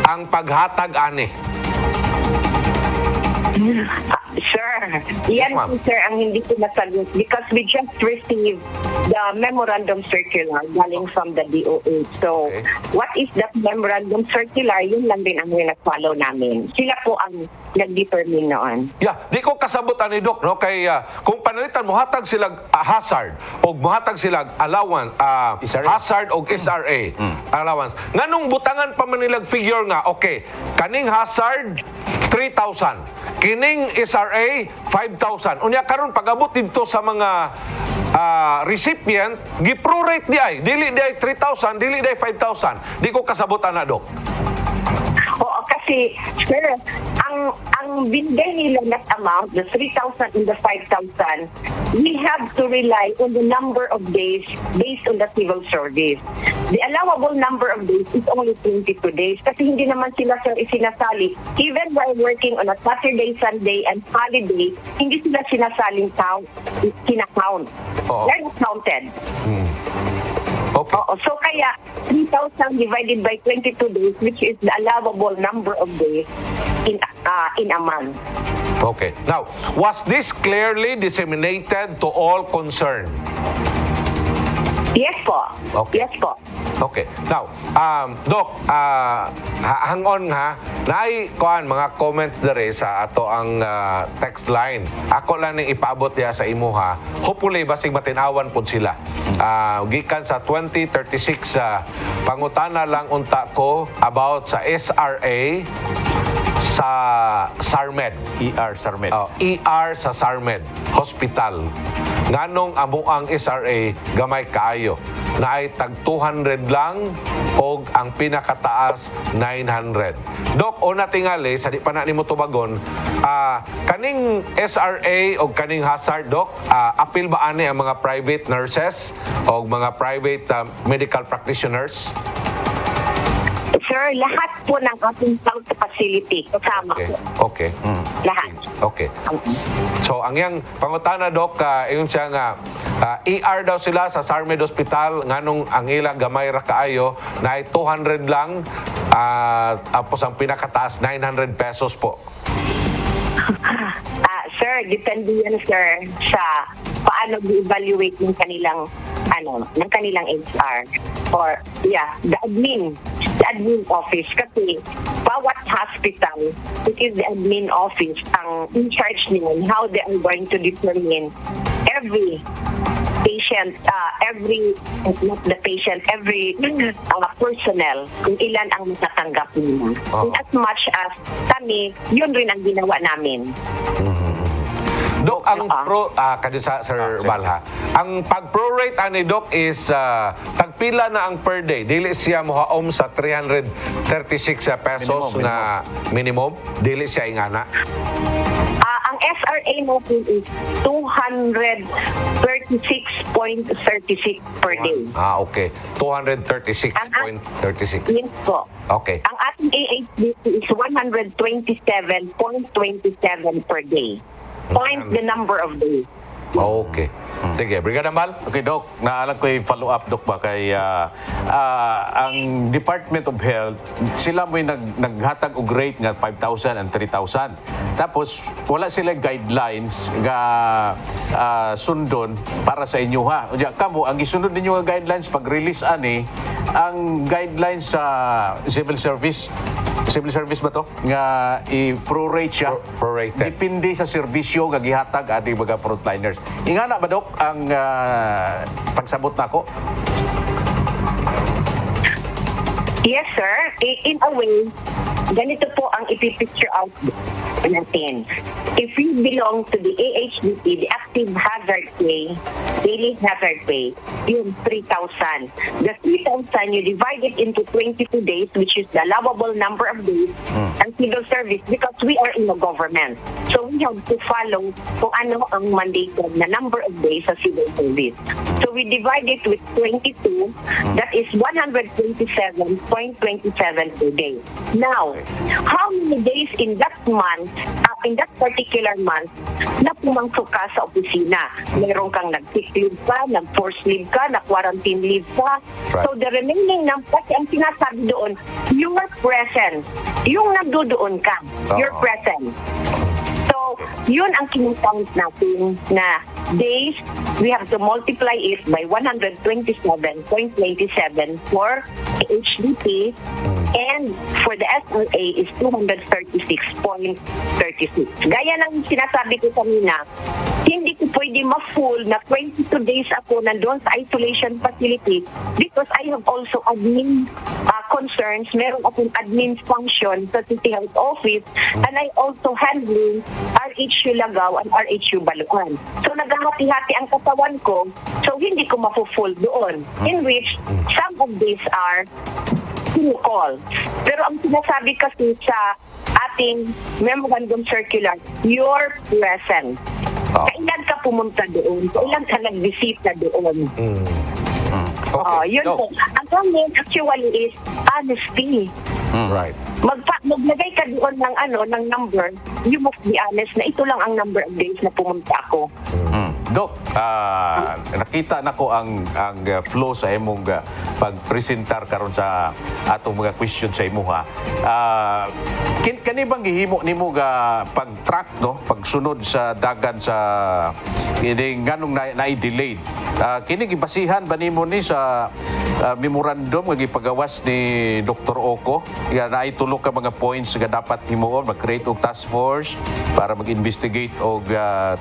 A: ang paghatag ani?
C: Sir, yan
A: ma'am.
C: po, sir, ang hindi ko nasagot because we just received the memorandum circular galing from the DOH. So,
A: Okay.
C: what is that memorandum circular? Yun lang din ang nag-follow namin. Sila po ang nag-determine noon.
A: Yeah, di ko kasabot ani Doc, no, kay kung panalitan mo hatag sila hazard o muhatag sila allowance,
B: SRA.
A: hazard o SRA allowance. Nganong butangan pa man nilag figure nga, okay, kaning hazard 3,000, kining SRA 5,000. Unya karon pag-abot dito sa mga recipient gi-prorate di ay dili di ay 3,000, dili di ay 5,000. Di ko kasabot ana, Dok.
C: Oo, kasi, sir, ang binigay nila that amount, the 3,000 and the 5,000, we have to rely on the number of days based on the civil service. The allowable number of days is only 22 days kasi hindi naman sila, sir, isinasali. Even while working on a Saturday, Sunday, and holiday, hindi sila sinasaling kinakount.
A: Oo.
C: They're not counted.
A: Okay.
C: Oo, so kaya 3,000 divided by 22 days, which is the allowable number of days in a month.
A: Okay. Now, was this clearly disseminated to all concerned?
C: Yes po.
A: Okay.
C: Yes po.
A: Okay. Now, Doc, hang on ha. Naay kuan mga comments dere sa ato ang text line. Ako lang ning ipaabot diha sa imo ha. Hopefully basig matinawan pud sila. Gikan sa 2036 pangutana lang unta ko about sa SRA sa SARMED.
B: Sarmed.
A: ER sa SARMED Hospital. Nganong amo ang SRA gamay kaayo na ay tag 200 lang o ang pinakataas 900. Dok, una tingali sa di pa na nimo tubagon, kaning SRA o kaning hazard, Dok, apil ba ani ang mga private nurses o mga private medical practitioners?
C: Sir, lahat po ng ating health facility kasama
A: Okay.
C: po.
A: Okay.
C: Lahat.
A: Okay. So, ang yang pangutana, Dok, yun siya nga, ER daw sila sa SARMED Hospital, nganong ang ilang gamay ra kaayo, na ay 200 lang, tapos ang pinakataas, 900 pesos po.
C: Sir, depende yan, sir, sa paano i-evaluate ng kanilang ng kanilang HR or the admin office kasi bawat hospital, it is the admin office ang in charge nila how they are going to determine every patient, every personnel kung ilan ang matatanggap nila.
A: Oh.
C: As much as kami, yun rin ang ginawa namin.
A: Dok, ang kadyo sa Sir Balha, ang pag-prorate ani Dok is tagpila na ang per day. Dili siya mohaom sa 336 pesos
B: Minimum.
A: na minimum. Dili siya ingana.
C: Ang SRA natin is 236.36 per day.
A: Okay. 236.36.
C: Yes po.
A: Okay.
C: Ang ating AHDC is 127.27 per day. Point the number of days.
A: Okay. Sige, Brigada Mal.
B: Okay, Doc. Naalam ko yung follow-up, Doc, ba kay ang Department of Health, sila mo'y naghatag og rate nga 5,000 and 3,000. Tapos, wala sila guidelines nga sundon para sa inyo, ha? Unya, kamo, ang isunod ninyo nga guidelines, pag-release ani, ang guidelines sa civil service ba to? Nga i-prorate siya.
A: Prorated.
B: Depende sa serbisyo nga gihatag adi mga frontliners. Ingana ba, Dok, ang pagsabot nako?
C: Yes, sir. In a way, ganito po ang ipipicture out natin. If you belong to the AHDP, the active hazard pay, daily hazard pay, yung 3,000. The 3,000, you divide it into 22 days, which is the allowable number of days, and civil service, because we are in the government. So we have to follow kung ano ang mandated na number of days sa civil service. So we divide it with 22, that is 127.27 per day. Now, how many days in that month, in that particular month, na pumangso ka sa opisina? Meron kang nag-sick leave ka, nag-force leave ka, na-quarantine leave ka.
A: Right.
C: So the remaining kasi ang sinasabi doon, you are present. Yung nagdodoon ka, you're present. So, yun ang kinutangit natin na days, we have to multiply it by 127.27 for HDP, and for the SRA is 236.36. Gaya ng sinasabi ko kanina, hindi ko pwede ma-full na 22 days ako nandun sa isolation facility because I have also admin concerns. Meron akong admin function sa City Health Office and I also handling RHU Lagaw and RHU Baluan. So naghahati-hati ang katawan ko, so hindi ko ma-full doon. In which some of these are call. Pero ang sinasabi kasi sa ating memorandum circular, you're present. Kailan ka pumunta doon? Kailan ka nagbisita doon?
A: Okay.
C: Yun po. Ang comment actually is honesty.
A: Right.
C: Maglagay ka doon ng number, you must be honest na ito lang ang number of days na pumunta ako.
B: Dok, nakita na ko ang flow sa imong pagpresentar karon sa atong mga question sa imo ha. Kani bang gihimo nimo ga pag-track no, pagsunod sa dagan sa kini nganong na-delayed? Kini gibasihan ba nimo ni sa memorandum nga gipagawas ni Dr. Oco nga naitulo ka mga points nga dapat himuon mag-create og task force para mag-investigate og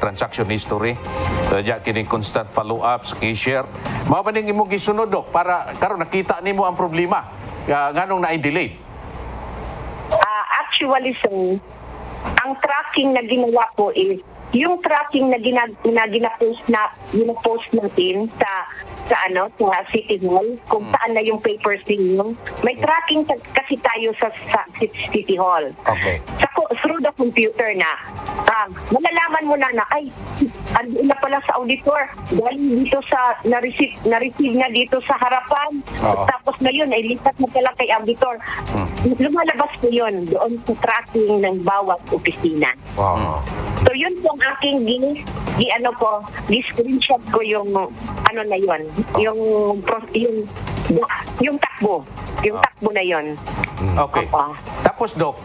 B: transaction history. So, kini constant follow-up sa cashier. Mao ba ning imong gisunod, Dok, para karon nakita nimo ang problema nganong na-delay?
C: Actually, so, ang tracking na ginawa ko is yung tracking na ginapost natin sa City Hall, kung saan na yung papers ninyo. May tracking kasi tayo sa City Hall.
A: Okay.
C: Through the computer na, malalaman mo na ay, andun na pala sa auditor. Dahil dito sa, na-receive na dito sa harapan. Tapos ngayon, ay lipat na pala kay auditor. Lumalabas ko yun doon sa tracking ng bawat opisina.
A: Wow.
C: So yun po ang aking screenshot ko yung na yun, yung takbo. Yung takbo na yun.
B: Okay. Tapos, Dok,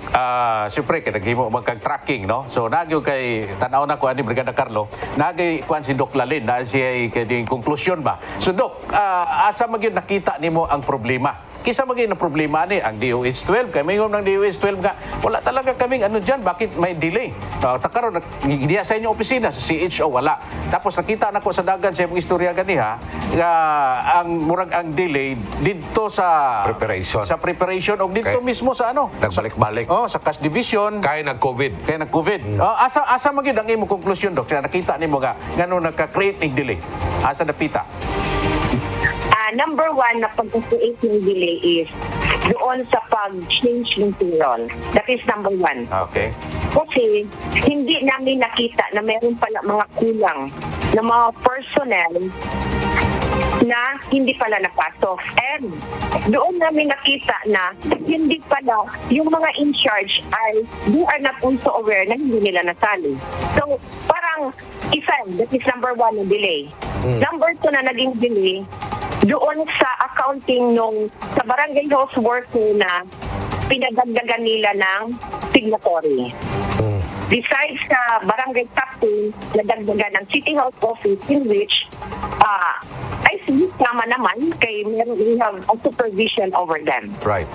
B: siyempre, naghimo magkag-tracking, no? So, nagyo kay, tanaw na ko, ani Brigada Carlo, nagyo kuan si Doc Lalin, na siya kay konklusyon ba? So, Dok, asa magyud nakita nimo ang problema? Kisa maging na problema ni ang DOH-12. Kaya mayroon ng DOH-12 nga, wala talaga kaming dyan, bakit may delay? Takaroon, diya sa inyong opisina, sa CHO, wala. Tapos nakita na ko sa dagan sa imong istorya ganiha, ang delay dito sa
A: Preparation.
B: Sa preparation o dito mismo sa
A: Nagbalik-balik.
B: sa cash division.
A: Kaya nag-COVID.
B: Kaya nag-COVID. Asa magid ang imong konklusyon, Dok? Kaya nakita nimo nga ngano nagka-create ng delay. Asa napita?
C: Number one na pag-create ng delay is doon sa pag-change ng payroll. That is number one.
B: Okay.
C: Kasi hindi namin nakita na meron pala mga kulang na mga personnel na hindi pala napasok. And doon namin nakita na hindi pala yung mga in charge ay they are not also aware na hindi nila nasali. So parang that is number one na delay. Number two na naging delay doon sa accounting sa barangay house worker na pinagdagdagan nila ng signatory. Besides sa barangay captain, nadagdagan ng City Health Office in which ay tama naman kay we have a supervision over them.
A: Right.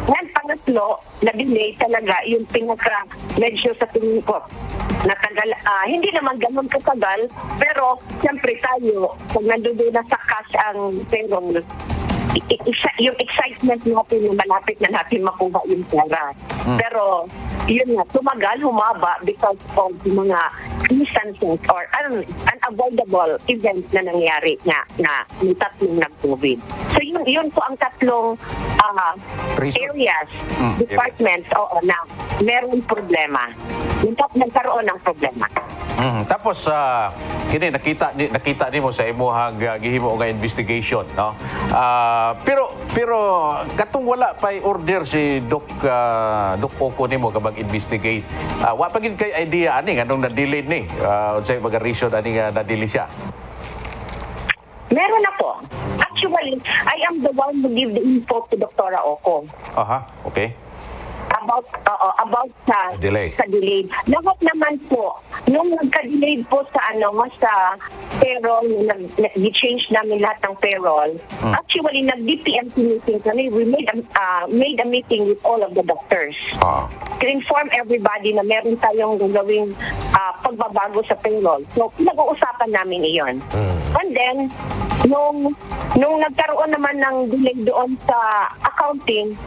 C: And pangatlo, na-delay talaga yung medyo sa tingin ko natagal, hindi naman ganun katagal, pero siyempre tayo, pag nandoon na sa cash ang perong, yung excitement natin, yung malapit na natin makuha yung pera. Pero, yun nga, tumagal, humaba because of mga instances or unavoidable events na nangyari na yung tatlong nag-COVID. So, yun po ang tatlong areas, departments, na meron problema. Nagkaroon ng problema.
B: Tapos kini nakita nimo sa imong gihimo nga investigation, no? Pero katong wala pay order si Doc Oco nimo ka mag-investigate. Wa pa gid kay idea ani nganong na-delay ni. Unsay mga reason ani nga na-delay siya?
C: Meron ako. Actually, I am the one who give the info to Dr. Oco.
B: Okay.
C: about sa
A: Delay.
C: sa delay. Lahat naman po, nung nagka-delay po sa sa payroll, nag-change namin lahat ng payroll. Actually, nag-DPMC meeting kami. We made a meeting with all of the doctors to inform everybody na meron tayong gagawing pagbabago sa payroll. So, pinag-uusapan namin iyon. And then, nung nagkaroon naman ng delay doon sa accounting,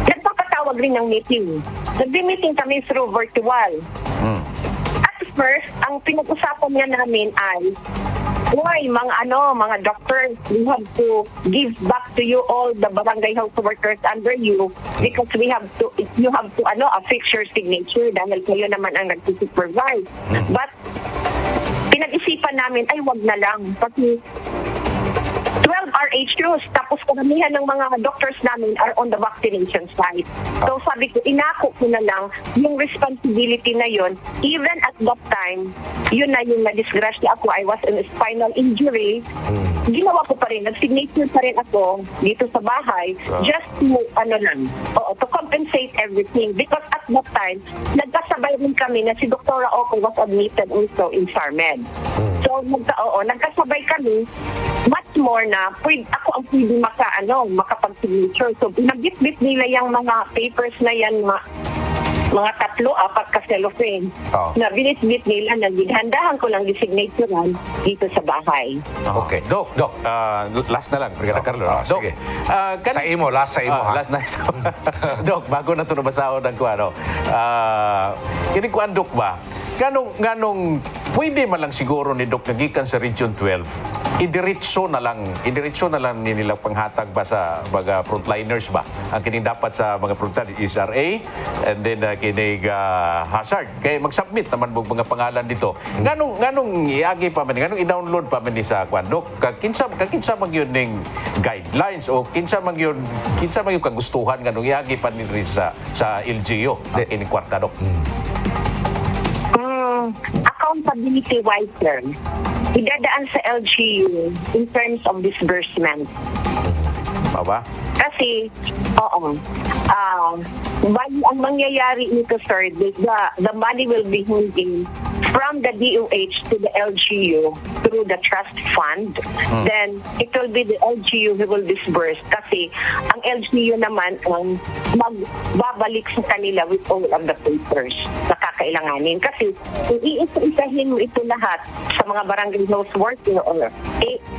C: nagpapatawag rin ng meeting. Nag-meeting kami through virtual. At first, ang pinag-usapan nga namin ay, why, mga doctors, we have to give back to you all the barangay health workers under you because you have to affix your signature dahil kayo naman ang nag-supervise. But, pinag-isipan namin, ay wag na lang. Kasi 12 RHUs, tapos karamihan ng mga doctors namin are on the vaccination side. So sabi ko, inako ko na lang yung responsibility na yon. Even at that time, yun na yung na-disgrasya ako. I was in a spinal injury. Ginawa ko pa rin, nag-signature pa rin ako dito sa bahay just to, to compensate everything. Because at that time, nagkasabay rin kami na si Dr. Oko was admitted also in SARMED. So, nagkasabay kami, much more na ako ang pwede makapag-signature. So, nabit-bit nila yung mga papers na yan, mga 3-4 ka cellophane. Na binit-bit nila, naghandahan ko lang designaturan dito sa bahay.
A: Okay. Doc.
B: Last na lang, Brigada Carlo. Doc,
A: Sige. Sa imo, last sa imo.
B: last na isa. Doc, bago na ito nabasahon ng kuano. Kinikuan, Doc ba? Ganong pwede man lang siguro ni Doc nagikan sa Region 12, idiretso na lang nilang panghatag ba sa mga frontliners ba? Ang kining dapat sa mga frontliners is RA and then kining hazard. Kaya mag-submit naman mga pangalan dito. Ganong iagi pa man, ganong i-download pa man ni sa kwan, Doc? Kinsa man yun ning guidelines o kinsa man yun kagustuhan ganong iagi pa ni sa LGU ang kining kwarta, Doc?
C: Accountability-wise, sir, idadaan sa LGU in terms of disbursement.
B: Ba?
C: Kasi, ang mangyayari nito, sir, the money will be moving from the DOH to the LGU through the trust fund. Then, it will be the LGU who will disburse kasi ang LGU naman ang magbabalik sa kanila with all of the papers na kakailanganin. Kasi, kung iisa-isahin mo ito lahat sa mga barangay health worker or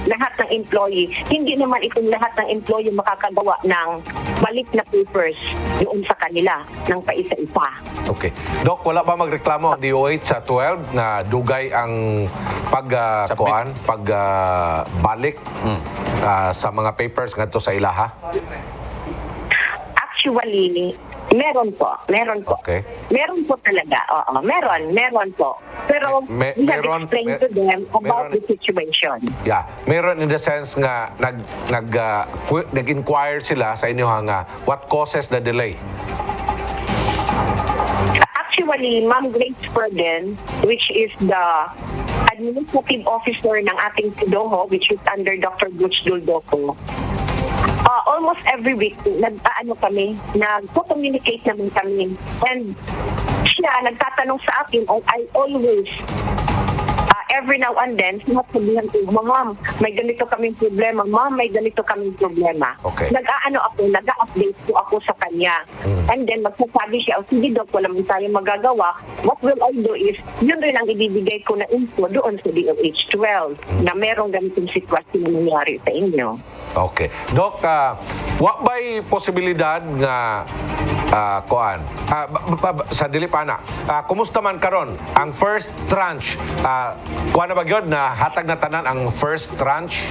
C: lahat ng employee, hindi naman itong lahat ng employee makakagawa ng balik na papers doon sa kanila ng paisa-isa.
A: Okay. Doc, wala ba magreklamo ang DOH sa 12 na dugay ang pagbalik sa mga papers ngadto sa ilaha?
C: Actually, meron po.
A: Okay.
C: Meron po talaga. Oo, meron po. Pero we have explained to them about the situation.
A: Yeah, meron in the sense nga nag-inquire sila sa inyo nga what causes the delay?
C: Actually, Ma'am Grace Perden, which is the administrative officer ng ating Sidoho, which is under Dr. Butch Duldoco, almost every week, nagko-communicate naman kami. And siya, nagtatanong sa akin, I always, every now and then, sinasabihan ko, Ma'am, may ganito kaming problema. Ma'am, may ganito kaming problema.
A: Okay.
C: Nag-update po ako sa kanya. And then, magsasabi siya, sige Doc, wala man tayo magagawa. What will I do is, yun rin ang ibibigay ko na info doon sa DOH 12 na merong ganitong sitwasyon na nangyari sa inyo.
A: Okay. Doc, wa ba'y posibilidad nga sa Dilipana, kumusta man karon ang first tranche? Kuha na ba yun na hatag na tanan ang first tranche?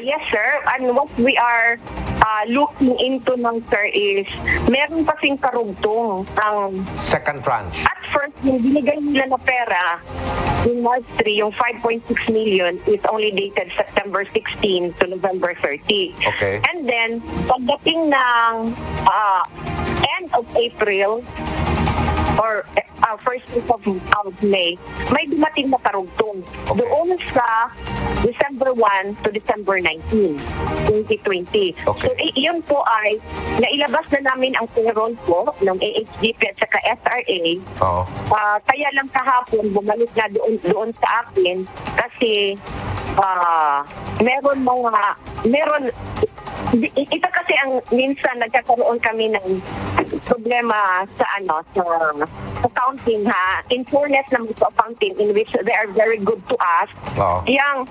C: Yes, sir. And what we are looking into ng sir is meron kasing karugtong ang
A: Second tranche.
C: at first yung binigay nila na pera yung March 3, yung 5.6 million is only dated September 16 to November 30.
A: Okay.
C: And then pagdating ng end of April, or first week of May, may dumating na karugtong.
A: Okay.
C: Doon sa December 1 to December 19, 2020.
A: Okay.
C: So, yun po ay nailabas na namin ang payroll po ng AHDP at saka SRA.
A: Oo.
C: Kaya lang kahapon, bumalik na doon sa akin kasi ito kasi ang minsan nagkakaroon kami ng problema sa accounting ha. In fairness naman sa accounting in which they are very good to us.
A: Oo.
C: Yang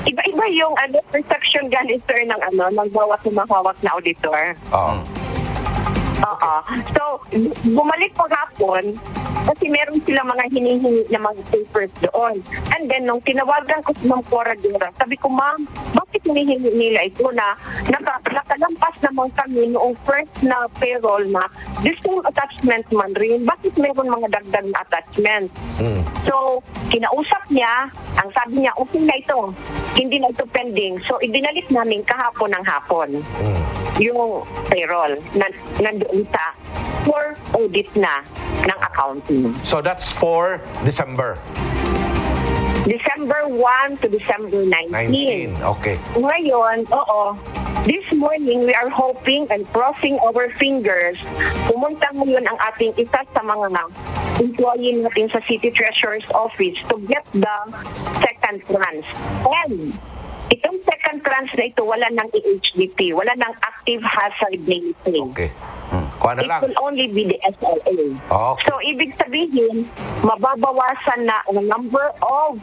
C: iba-iba yung perception galing sir ng bawat humahawak na auditor.
A: Oo.
C: Oo. So, bumalik po hapon kasi meron silang mga hinihingi na mga papers doon. And then, nung tinawagan ko si Ma'am Coradora, sabi ko, Ma'am, bakit hinihingi nila ito na nakalampas naman kami noong first na payroll na this same attachment man rin, bakit meron mga dagdag na attachment? So, kinausap niya, ang sabi niya, okay na ito, hindi na ito pending. So, idinalik namin kahapon ng hapon yung payroll nandoon sa for audit na ng accounting.
A: So that's for December
C: December 1 to December 19.
A: 19. Okay.
C: Ngayon, this morning, we are hoping and crossing our fingers. Pumunta ngayon ang ating isa sa mga employee natin sa City Treasurer's Office to get the second tranche. And itong second tranche na ito, wala ng EHDP, wala ng active hazard rating.
A: Okay. Kuha na
C: It
A: lang.
C: will only be the SLA.
A: Okay.
C: So, ibig sabihin, mababawasan na ang number of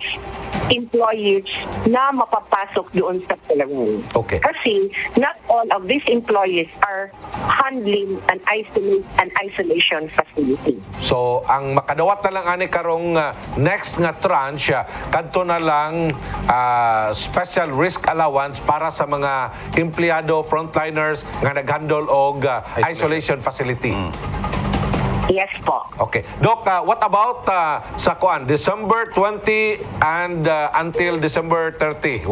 C: employees na mapapasok doon sa payroll.
A: Okay.
C: Kasi not all of these employees are handling an isolation facility.
A: So, ang makadawat na lang ani karong next nga tranche, kadto na lang special risk allowance para sa mga empleyado, frontliners nga naghandle og isolation facility.
C: Yes po.
A: Okay. Doc, what about sa kuan December 20 and until December 31?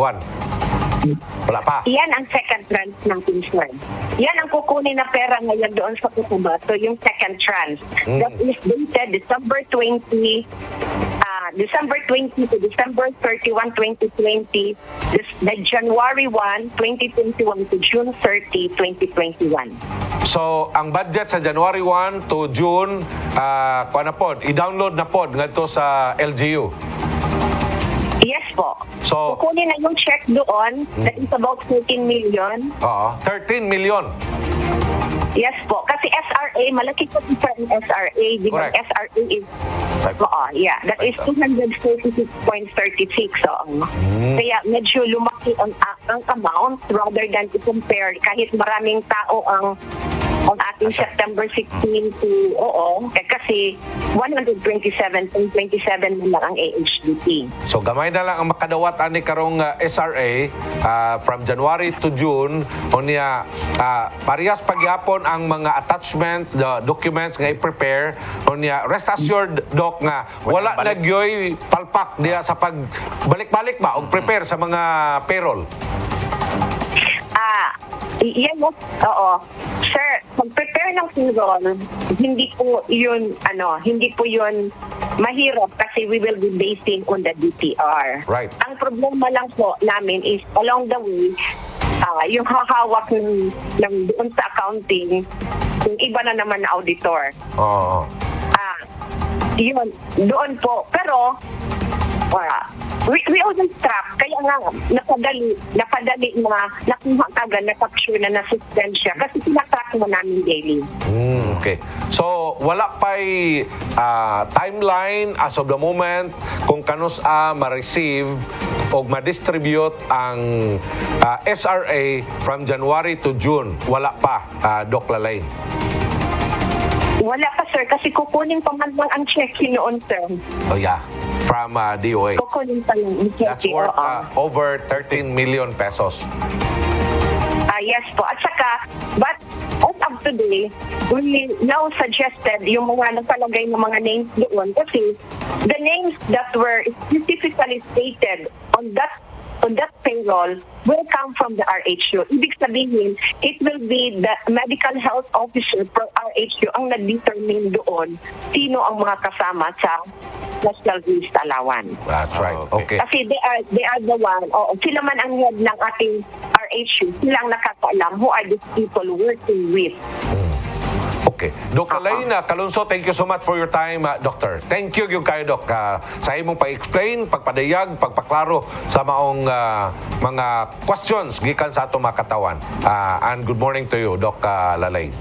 A: Wala pa.
C: Yan ang second tranche ng pension. Yan ang kukunin na pera ngayon doon sa Cotabato, yung second tranche. That is dated December 20 to December 31, 2020, the January 1, 2021 to June 30, 2021.
A: So, ang budget sa January 1 to June, kuan na pod, i-download na pod ngadto sa LGU.
C: Yes po.
A: So,
C: kukunin na yung check doon, that is about 13 million.
A: 13 million.
C: Yes po. Kasi SRA, malaki po sa SRA. Di ba
A: Correct.
C: SRA is, that is 246.36. So, kaya medyo lumaki ang amount rather than to compare kahit maraming tao ang ating September 16 to kasi 127.27 na lang ang AHDP.
A: So, gamay na lang ang makadawat ani karong SRA from January to June. Unya, parehas pagyapon ang mga attachment, the documents nga i-prepare. Unya, rest assured, Doc, nga wala nagyoy palpak diya sa pagbalik-balik ba o prepare sa mga payroll.
C: Yan mo, Sir, pag-prepare ng payroll, hindi po yun mahirap kasi we will be basing on the DTR.
A: Right.
C: Ang problema lang po namin is along the way, yung hahawak ng doon sa accounting, yung iba na naman na auditor. Yun, doon po. Pero, we always track. Kaya nga, napadali na nakuha agad, na-capture na na-suspend siya. Kasi sinatrack mo namin daily.
A: Okay. So, wala pa'y timeline as of the moment kung kanus ma-receive o ma-distribute ang SRA from January to June. Wala pa, Doc Lalain.
C: Wala pa, sir. Kasi kukunin pa man lang ang check noon, sir.
A: Oh, yeah. From DOH.
C: Kukunin pa lang ang check.
A: That's worth over 13 million pesos.
C: Yes po. At saka, but as of today, we now suggested yung mga nakalagay ng mga names doon kasi the names that were specifically stated on that on that payroll will come from the RHU. Ibig sabihin, it will be the medical health officer for RHU ang nag-determine doon sino ang mga kasama sa National Waste Allowance.
A: That's right. Okay.
C: Kasi they are the one, sila man ang head ng ating RHU, silang nakakaalam who are these people working with.
A: Okay. Dr. Laina Calonzo, thank you so much for your time, Doctor. Thank you yung kayo, Doc. Sa imong pa-explain, pagpadayag, pagpaklaro sa maong mga questions gikan sa atong mga katawan. And good morning to you, Doc Lalay.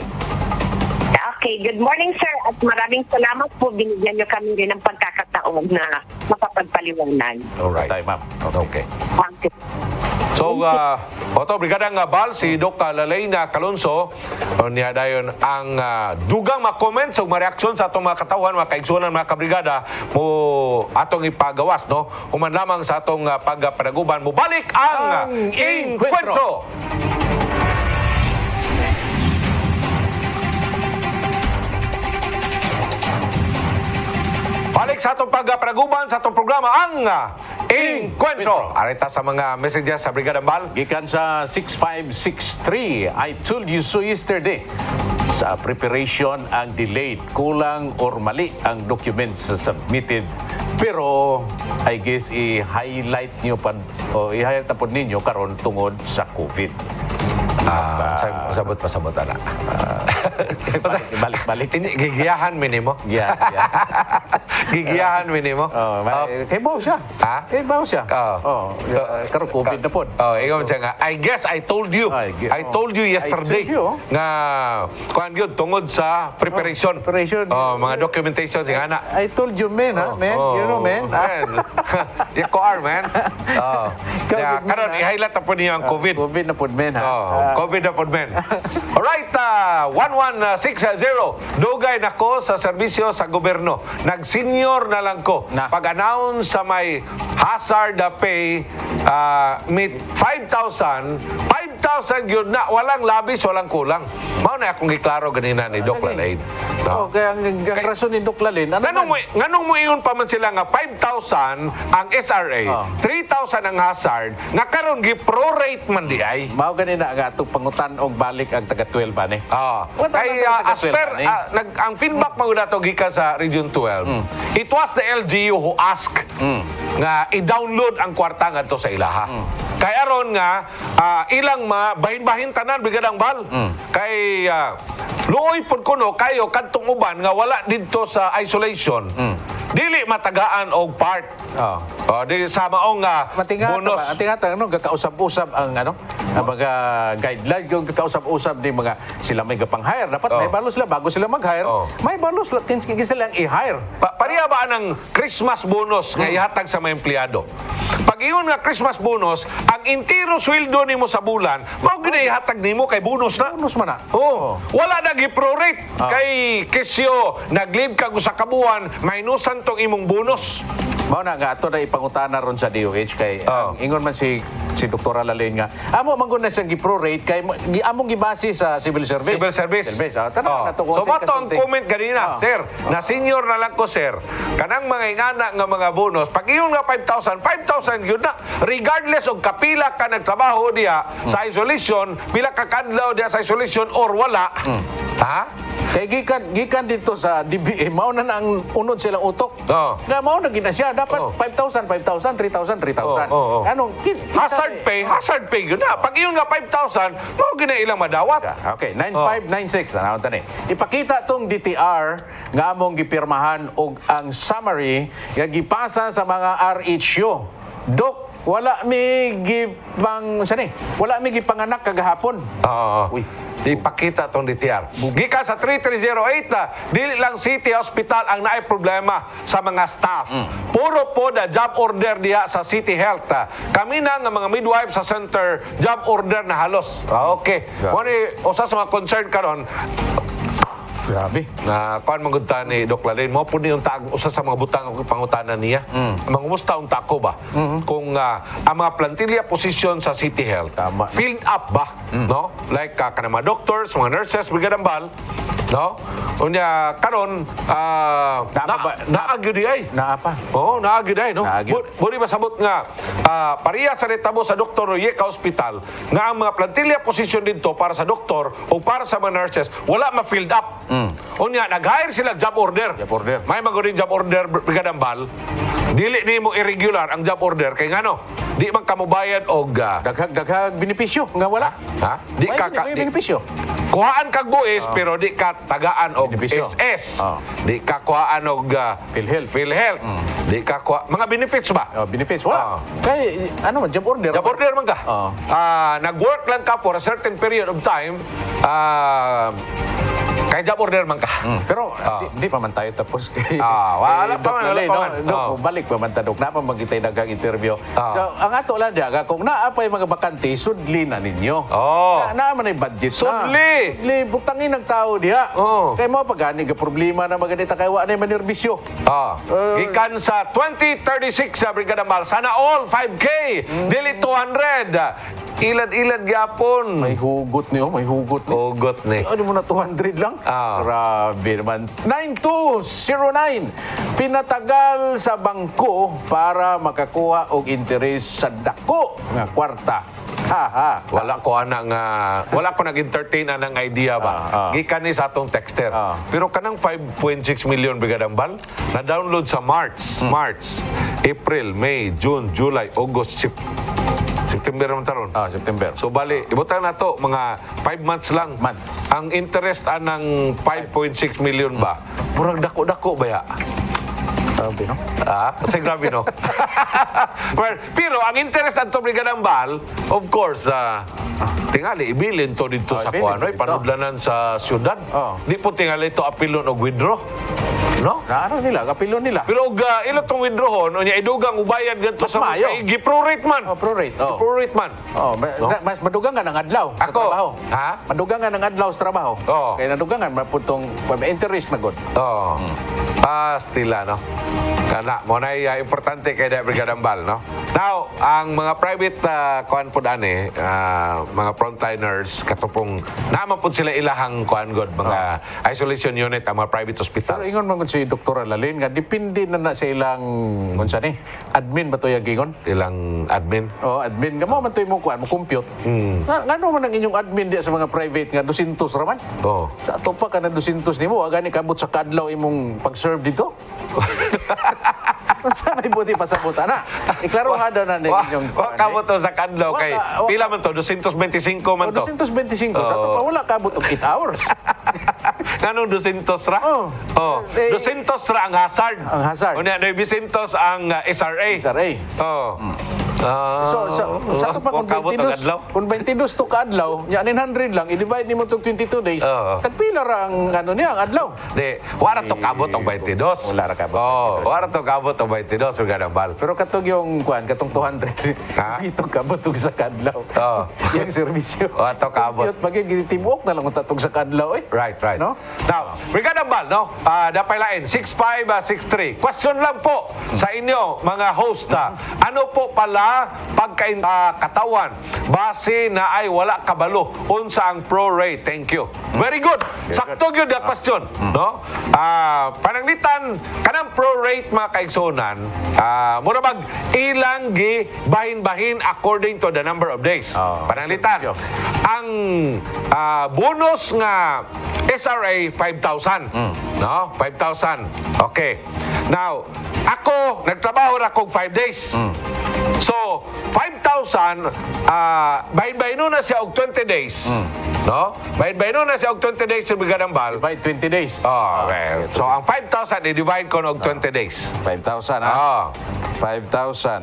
C: Okay, good morning sir at maraming salamat po, binigyan niyo kami rin ng pagkakataon na makapagpaliwanag.
A: Alright.
B: Tayo, ma'am.
A: Okay.
C: Thank you.
A: So, Brigadang Bal, si Doc Lalayna Calonzo, niya dayon ang dugang makomment sa mareaksyon sa atong mga katawan, mga kaigsunan, mga kabrigada, mo atong ipagawas, no? Human lamang sa atong pagpadaguban, mo balik ang Encuentro! Balik sa atong pagpadaguban sa atong programa, ang Encuentro! Arita sa mga messages sa Brigadang Bal.
B: Gikan sa 6563, I told you so yesterday. Sa preparation ang delayed, kulang or mali ang documents submitted. Pero I guess i-highlight niyo pa o i-highlight po ninyo karon tungod sa COVID.
A: Pasabot na.
B: Balik.
A: Gigiyahan minimo.
B: Yeah.
A: Gigiyahan minimo.
B: Kay bawo siya.
A: Ha?
B: Kay bawo siya. Karon COVID na po.
A: Ikaw siya nga. I guess I told you. I told you yesterday.
B: I told you.
A: Nga kuan gyud tungod sa preparation. Mga documentation nga na.
B: I told you, man, man. You know, man.
A: You are, man. Karon i-highlight na po niyo ang COVID.
B: COVID na po, man, ha.
A: COVID na po, men. Alright, 1160. Dugay na ko sa serbisyo sa gobyerno. Nag-senior na lang ko. Pag-announce sa may hazard pay, meet 5,000 yun na. Walang labis, walang kulang. Mao na akong giklaro ganina ni Doc Lalay.
B: Kaya ang rason ni Doc Lalay,
A: nganong mo ingon pa man sila nga 5,000 ang SRA, 3,000 ang hazard, nga karon gi-prorate man di ay.
B: Mao ganina nga itong pangutan og balik ang taga-12 ba ni?
A: Kay as per, ang feedback mo na ito gikan sa Region 12, it was the LGU who asked nga i-download ang kwarta nga ito sa ilaha. Kay aron nga, ilang bahin-bahin tanan, Brigadang Bal. Kay luoy pod kuno kayo kadtong uban nga wala didto sa isolation. Dili matagaan og part. Di sa maong bonus.
B: Matingata gakausap-usap ang ang mga guidelines yung gakausap-usap ni mga sila may gapang-hire. Dapat may balos sila bago sila mag-hire. May balos sila ang i-hire.
A: Pariya ba ang Christmas bonus nga ihatag sa mga empleyado? Pag iyon nga Christmas bonus, ang intiro sweldo nimo sa bulan, mao gid ihatag nimo kay bonus na.
B: Bonus man na.
A: Wala na gi-prorate kay kesyo nag-leave ka sa kabuan, minusan tong imong bonus.
B: Mao na nga ato na ipangutana ron sa DOH kay ingon man si Dr. Lalin nga amo man gud na siyang gi-prorate kay among gibase sa civil service.
A: So mato ang comment ganina, sir. Na senior na lang ko, sir. Kanang mga ingana nga mga bonus, pag iyon nga 5,000 yun na. Regardless og kapila ka nagtrabaho diya sa isolation, pila ka kadlaw diya sa isolation or wala. Ha?
B: Kay gikan dito sa DBA mao na ang unod silang utok. Nga mao na gina siya dapat 5,000, 3,000. Anong hazard pay yun na. Pag iyon nga 5,000, mao gina ilang madawat. Okay, 9596 ano tani. Ipakita tong DTR nga among gipirmahan og ang summary nga gipasa sa mga RHU. Dok, wala mi gipanganak kagahapon.
A: Uy. Ipakita itong DTR. Gikan sa 3308 dili lang City Hospital ang naay problema sa mga staff. Puro po na job order diha sa City Health. Kami na nga mga midwife sa center, job order na halos. Okay. Kung usa sa mga concern karon,
B: grabe.
A: Na kuan manggudta ni Doc Lalin mo pud yung usa sa mga butang pangutanan niya. Mangumusta unta ko ba? Kung ang mga plantilla position sa City Health filled up ba, no? Like kanang mga doctors, mga nurses, Brigadang Bal, No? Unya karon naagyo di ay.
B: Na apa?
A: Oo, naagyo di ay, no?
B: Naagyo.
A: Buri masabot nga pareha sa retabo sa Dr. Royeka Hospital nga ang mga plantilya posisyon dito para sa doktor o para sa mga nurses wala ma-filled up. Unya nag-hire sila job order.
B: Job order.
A: May maguring job order Brigadambal. Dili nimo irregular ang job order kay ngano? Di man kamo bayad og
B: Daghag benepisyo nga wala.
A: ha? Di ka
B: May benepisyo.
A: kuhaan kag buwis pero di ka tagaan og
B: Benepisyo.
A: SS.
B: Oh.
A: Di ka kuhaan og
B: PhilHealth.
A: PhilHealth. Di ka mga benefits ba?
B: Benefits wala.
A: Ah.
B: Kay ano man job order.
A: Job order man ka.
B: Oh.
A: Nag-work lang ka for a certain period of time. Kay job order man ka.
B: Pero di pa man tayo tapos kay
A: wala pa
B: Doc
A: man,
B: Lalay,
A: wala pa
B: no?
A: man.
B: Doc,
A: Oh.
B: balik pa man ta Doc. Na pa magkitay daghang interview.
A: Ah.
B: So, ang ato lang diaga kung naa pa yung mga bakante sudli na ninyo.
A: Oh.
B: Na man ay budget na.
A: Sudli.
B: Sudli butangin ang tao diha.
A: Oh.
B: Kay mo pagani ka problema na maganita kay wa na manerbisyo.
A: Gikan sa 2036 sa Brigada Mal, sana all 5K, dili 200. Ilad-ilad gyapon.
B: May hugot niyo, may hugot ni.
A: Ugot ni.
B: Ano mo na 200 lang?
A: Ah.
B: Grabe naman. 9209. Pinatagal sa bangko para makakuha og interes sa dako nga kwarta. Ha.
A: Wala ko nag-entertain anang idea ba. Gikan ni sa atong texter. Pero kanang 5.6 million bigadambal na download sa March, April, May, June, July, August, September naman taron.
B: September.
A: So bali, ibutan na to mga 5 months lang.
B: Months.
A: Ang interest anang 5.6 million ba? Murag dako-dako ba ya?
B: Grabe, no?
A: Kasi grabe, no? Pero ang interest at Brigadambal, of course, tingali, ibilin to dito sa
B: ibilin
A: kuano,
B: dito.
A: panudlanan sa syudad. Di po tingali ito apilon o withdraw. No?
B: Na ano nila, kapilo nila.
A: Pero ilo tong withdrawon, unya idugang ubayad ganito
B: Mas
A: sa
B: maayo.
A: gi-prorate man.
B: Prorate.
A: Gi-prorate man.
B: Mas madugang nga ng adlaw sa
A: Ako,
B: trabaho.
A: ha?
B: Madugang nga ng adlaw sa trabaho.
A: Oo.
B: Kaya nadugang nga, maputong interest na god.
A: Oh. Stila, no? Kana, mo na importante kay da Brigadambal, no? Now, ang mga private kuan po dani, mga frontliners, katupong naman po sila ilahang kuan god, mga isolation unit, ang mga private hospital.
B: Pero ingon man si Dr. Lalin nga depende na sa ilang unsa ni admin ba to yung gingon?
A: Ilang admin.
B: Admin nga mo man to mo kuan mo compute. Ngano man ang inyong admin di sa mga private nga 200 raman?
A: Oh.
B: Sa ato pa ka na 200 nimo agani kabot sa kadlaw imong pag-serve dito. Unsa may buti pasabutan na? Iklaro nga daw na inyong
A: Kamo to sa kadlaw kay pila man to 225 man to.
B: 225 sa ato pa wala kabot og 8 hours.
A: Kanong 200 ra?
B: Oh.
A: 200 ra ang hazard.
B: Ang hazard.
A: Unya 900 ang SRA.
B: SRA.
A: Oh.
B: So, sa ito pa, kung
A: kabot ang
B: 22,
A: adlaw.
B: kung 22 to ka-adlaw, nya 900 lang, i-divide nimo itong 22 days, tagpila ra ang ano niya, ang adlaw.
A: Di, wala to kabot ang 22.
B: Wala ra kabot.
A: Wala to kabot ang 22, Brigadambal.
B: Pero katong yung kuan, katong 200, dito kabot og sa kadlaw. Yung servisyo.
A: Wala to kabot.
B: Yun, pag gitibok na lang kung tatong sa kadlaw, eh.
A: Right.
B: No?
A: Now, Brigadambal, no? Dapay lain, 6563. Question lang po sa inyo, mga host. Ano po pala pagkatawan base na ay wala kabalo unsa ang pro rate? Thank you. Very good. Sakto gyud the question, no? Pananglitan kanang pro rate mga kaigsonan, mura mag ilang gi bahin-bahin according to the number of days. Pananglitan. Ang bonus nga SRA 5,000. No? 5,000. Okay. Now, ako nagtrabaho ra kog 5 days. So, 5,000, bahin-bahino na siya og 20 days. No? Bahin-bahino na siya og 20 days sa Brigadambal.
B: Divide 20 days.
A: Okay. So, ang 5,000, i-divide ko og 20 days.
B: 5,000, ha? 5,000.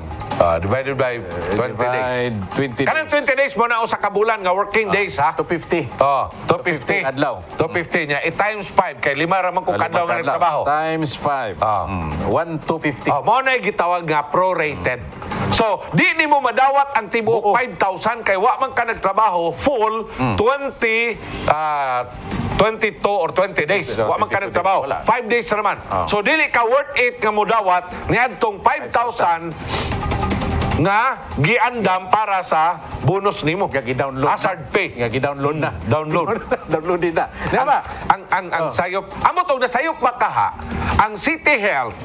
A: Divided by 20 days.
B: Divide 20 days.
A: Kanang 20 days mo na usa ka bulan nga working days, ha?
B: 250.
A: 250.
B: adlaw.
A: 250 niya. I-times 5 kay 5 ra man ko kadlaw nga nagtrabaho.
B: Times 5. 1,250.
A: Mo na gitawag nga prorated. So, di ni mo madawat ang tibuok 5,000 kay wa man ka nagtrabaho full 22 or 20 days. Wa man ka nagtrabaho. 5 days naman. So, dili ka worth it nga mo dawat niadtong 5,000 nga giandam para sa bonus nimo.
B: Nga gi-download.
A: Hazard pay.
B: Nga gi-download na.
A: Download.
B: Download din na. Di ba?
A: Ang sayop, amo tong nasayop makaha, ang City Health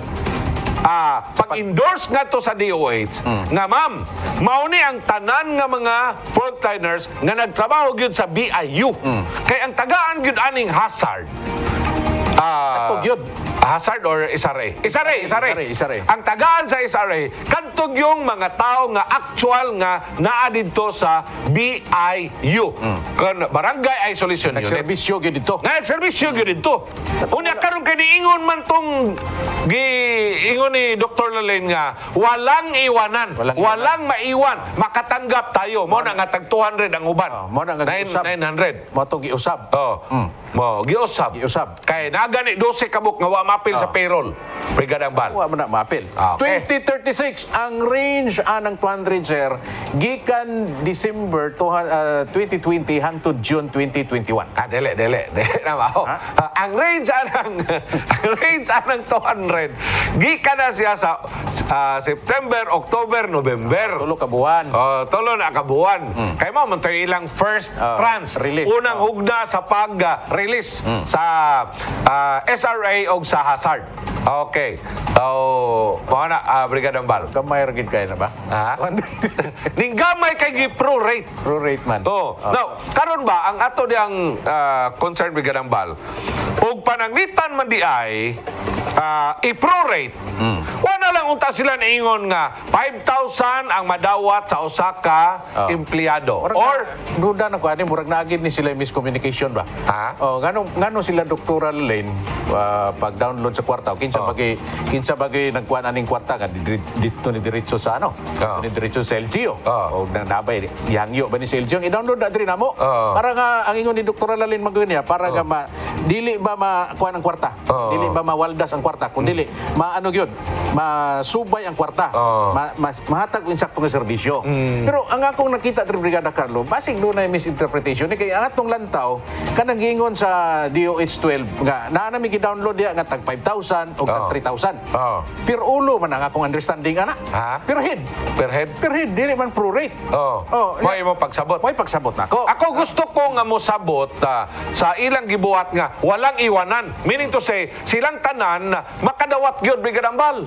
A: pag-endorse nga to sa DOH nga ma'am, mauni ang tanan nga mga frontliners nga nagtrabaho gyud sa BIU. Kay ang tagaan gyud aning hazard.
B: Katog yun.
A: Hazard or SRA?
B: SRA.
A: Ang tagaan sa SRA, kantog yung mga tao nga actual nga naa dito sa BIU. Barangay Isolation Unit.
B: Nagserbisyo gyud dito.
A: Nga servisyo gyud dito. Unya karon kay niingon man tong giingon ni Dr. Lalain nga walang iwanan, walang maiwan, makatanggap tayo. Mo na nga tag 200 ang uban.
B: Mo na nga giusab.
A: 900.
B: Mo to giusab.
A: Oh. Mo giusab.
B: Giusab.
A: Kay nagani 12 kabuk nga wa mapil sa payroll. Brigadang Bal.
B: Wa man na maapil.
A: Okay.
B: 2036 ang range anang 200 sir gikan December 2020 hangtod June 2021.
A: Dele na mao. Ang range anang 200 gikan na siya sa September, October, November.
B: Tulo ka buwan.
A: Tulo na kabuan. Kay mo man tayo ilang first trans.
B: Release.
A: Unang hugna sa pag-release sa SRA o sa hazard. Okay. So, na Brigadang Bal.
B: Kamay ra gid kay na ba?
A: Ha? Ning gamay kay gi-pro rate.
B: Pro rate man.
A: Now, karon ba ang ato diyang concern Brigadang Bal? Og pananglitan man di ay i-pro rate. Wala lang unta sila naingon nga 5,000 ang madawat sa usa ka empleyado. Or
B: duda na ko ani murag naagid ni sila miscommunication ba?
A: Ha?
B: Ngano sila doktoral lane pag-download sa kwarta kinsa bagay nagkuan aning kwarta nga dito ni diretso sa ano? Dito ni diretso sa LGU. O nabay yangyo ba ni sa LGU i-download na diri namo para nga ang ingon ni doktoral lane magawin niya para nga dili ba makuan ang kwarta? Dili ba mawaldas ang kwarta? Kung dili maano gyud masubay ang kwarta. Mahatag og insaktong serbisyo. Pero ang akong nakita diri Brigada Carlo, basig doon na misinterpretation ni kay ang atong lantaw kanang giingon sa DOH-12 nga naa na mi gi-download diya nga tag 5,000 o tag 3,000. Per ulo man ang akong understanding ana. Per head. Per head dili man pro rate.
A: May mo pagsabot.
B: May pagsabot nako.
A: Ako gusto ko nga mo sabot sa ilang gibuhat nga walang iwanan. Meaning to say, silang tanan makadawat gyud Brigadang Bal.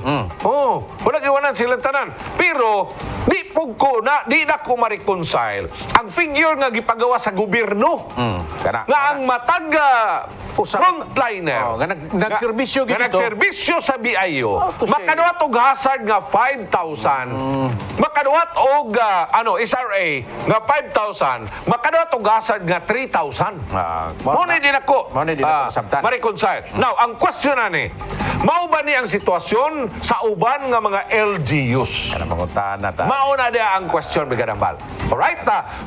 A: Walang iwanan silang tanan. Pero di na ko ma-reconcile ang figure nga gipagawa sa gobyerno. Nga ang matag frontliner
B: nga nagserbisyo
A: nga nagserbisyo sa BIU makadawat og hazard nga 5,000 makadawat og SRA nga 5,000 makadawat og hazard nga 3,000 mo ni din ako
B: sabtan
A: ma-reconcile. Now ang question ani mao ba ni ang sitwasyon sa uban nga mga LGUs? Mao na dia ang question Brigadang Bal. Alright,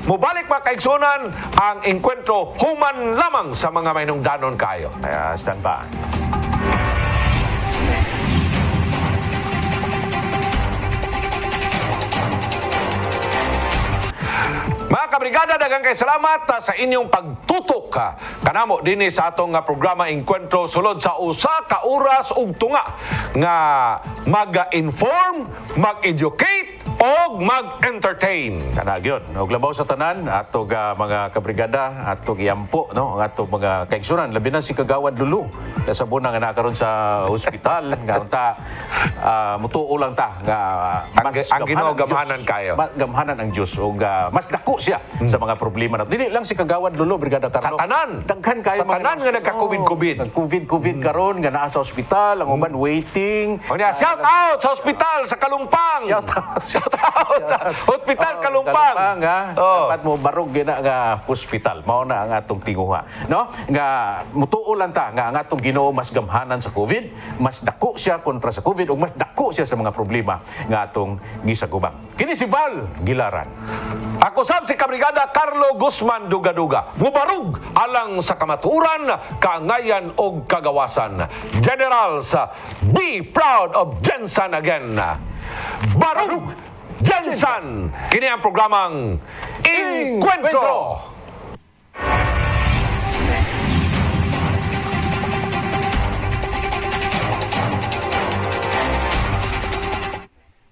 A: mubalik pa kaigsunan ang enkwentro human lamang sa mga mainungdanon kayo.
B: Stand by.
A: Mga kabrigada, daghang kay salamat sa inyong pagtutok kanamo dinhi sa atong programa Enkwentro sulod sa usa ka oras ug tunga nga mag-inform, mag-educate og mag-entertain.
B: Kana gyud. Og labaw sa tanan atog mga kabrigada, atog iampo no, ang atog mga kaigsunan labi na si Kagawad Lulu. Sa buna nga nakaron sa ospital nga unta mutuo lang ta nga
A: ang Ginoo gamhanan kayo.
B: Gamhanan ang Dios og mas dako siya sa mga problema nato. Dili lang si Kagawad Lulu, Brigada Carlo.
A: Sa tanan.
B: Daghan kayo
A: sa tanan nga nagka-COVID.
B: Nag-COVID karon nga naa sa ospital, ang uban waiting.
A: Shout out sa ospital sa Kalumpang. Shout out sa Hospital Kalumpang.
B: Dapat mo barog gina nga hospital. Mao na ang atong tinguha, no? Nga mutuo lang ta nga ang atong Ginoo mas gamhanan sa COVID, mas dako siya kontra sa COVID ug mas dako siya sa mga problema nga atong gisagubang. Kini si Val Gilaran.
A: Ako sab si Kabrigada Carlo Guzman Dugaduga. Mubarug alang sa kamaturan, kaangayan og kagawasan. Generals, be proud of Jensen again. Barug Jensen! Kini ang programang Enkwentro!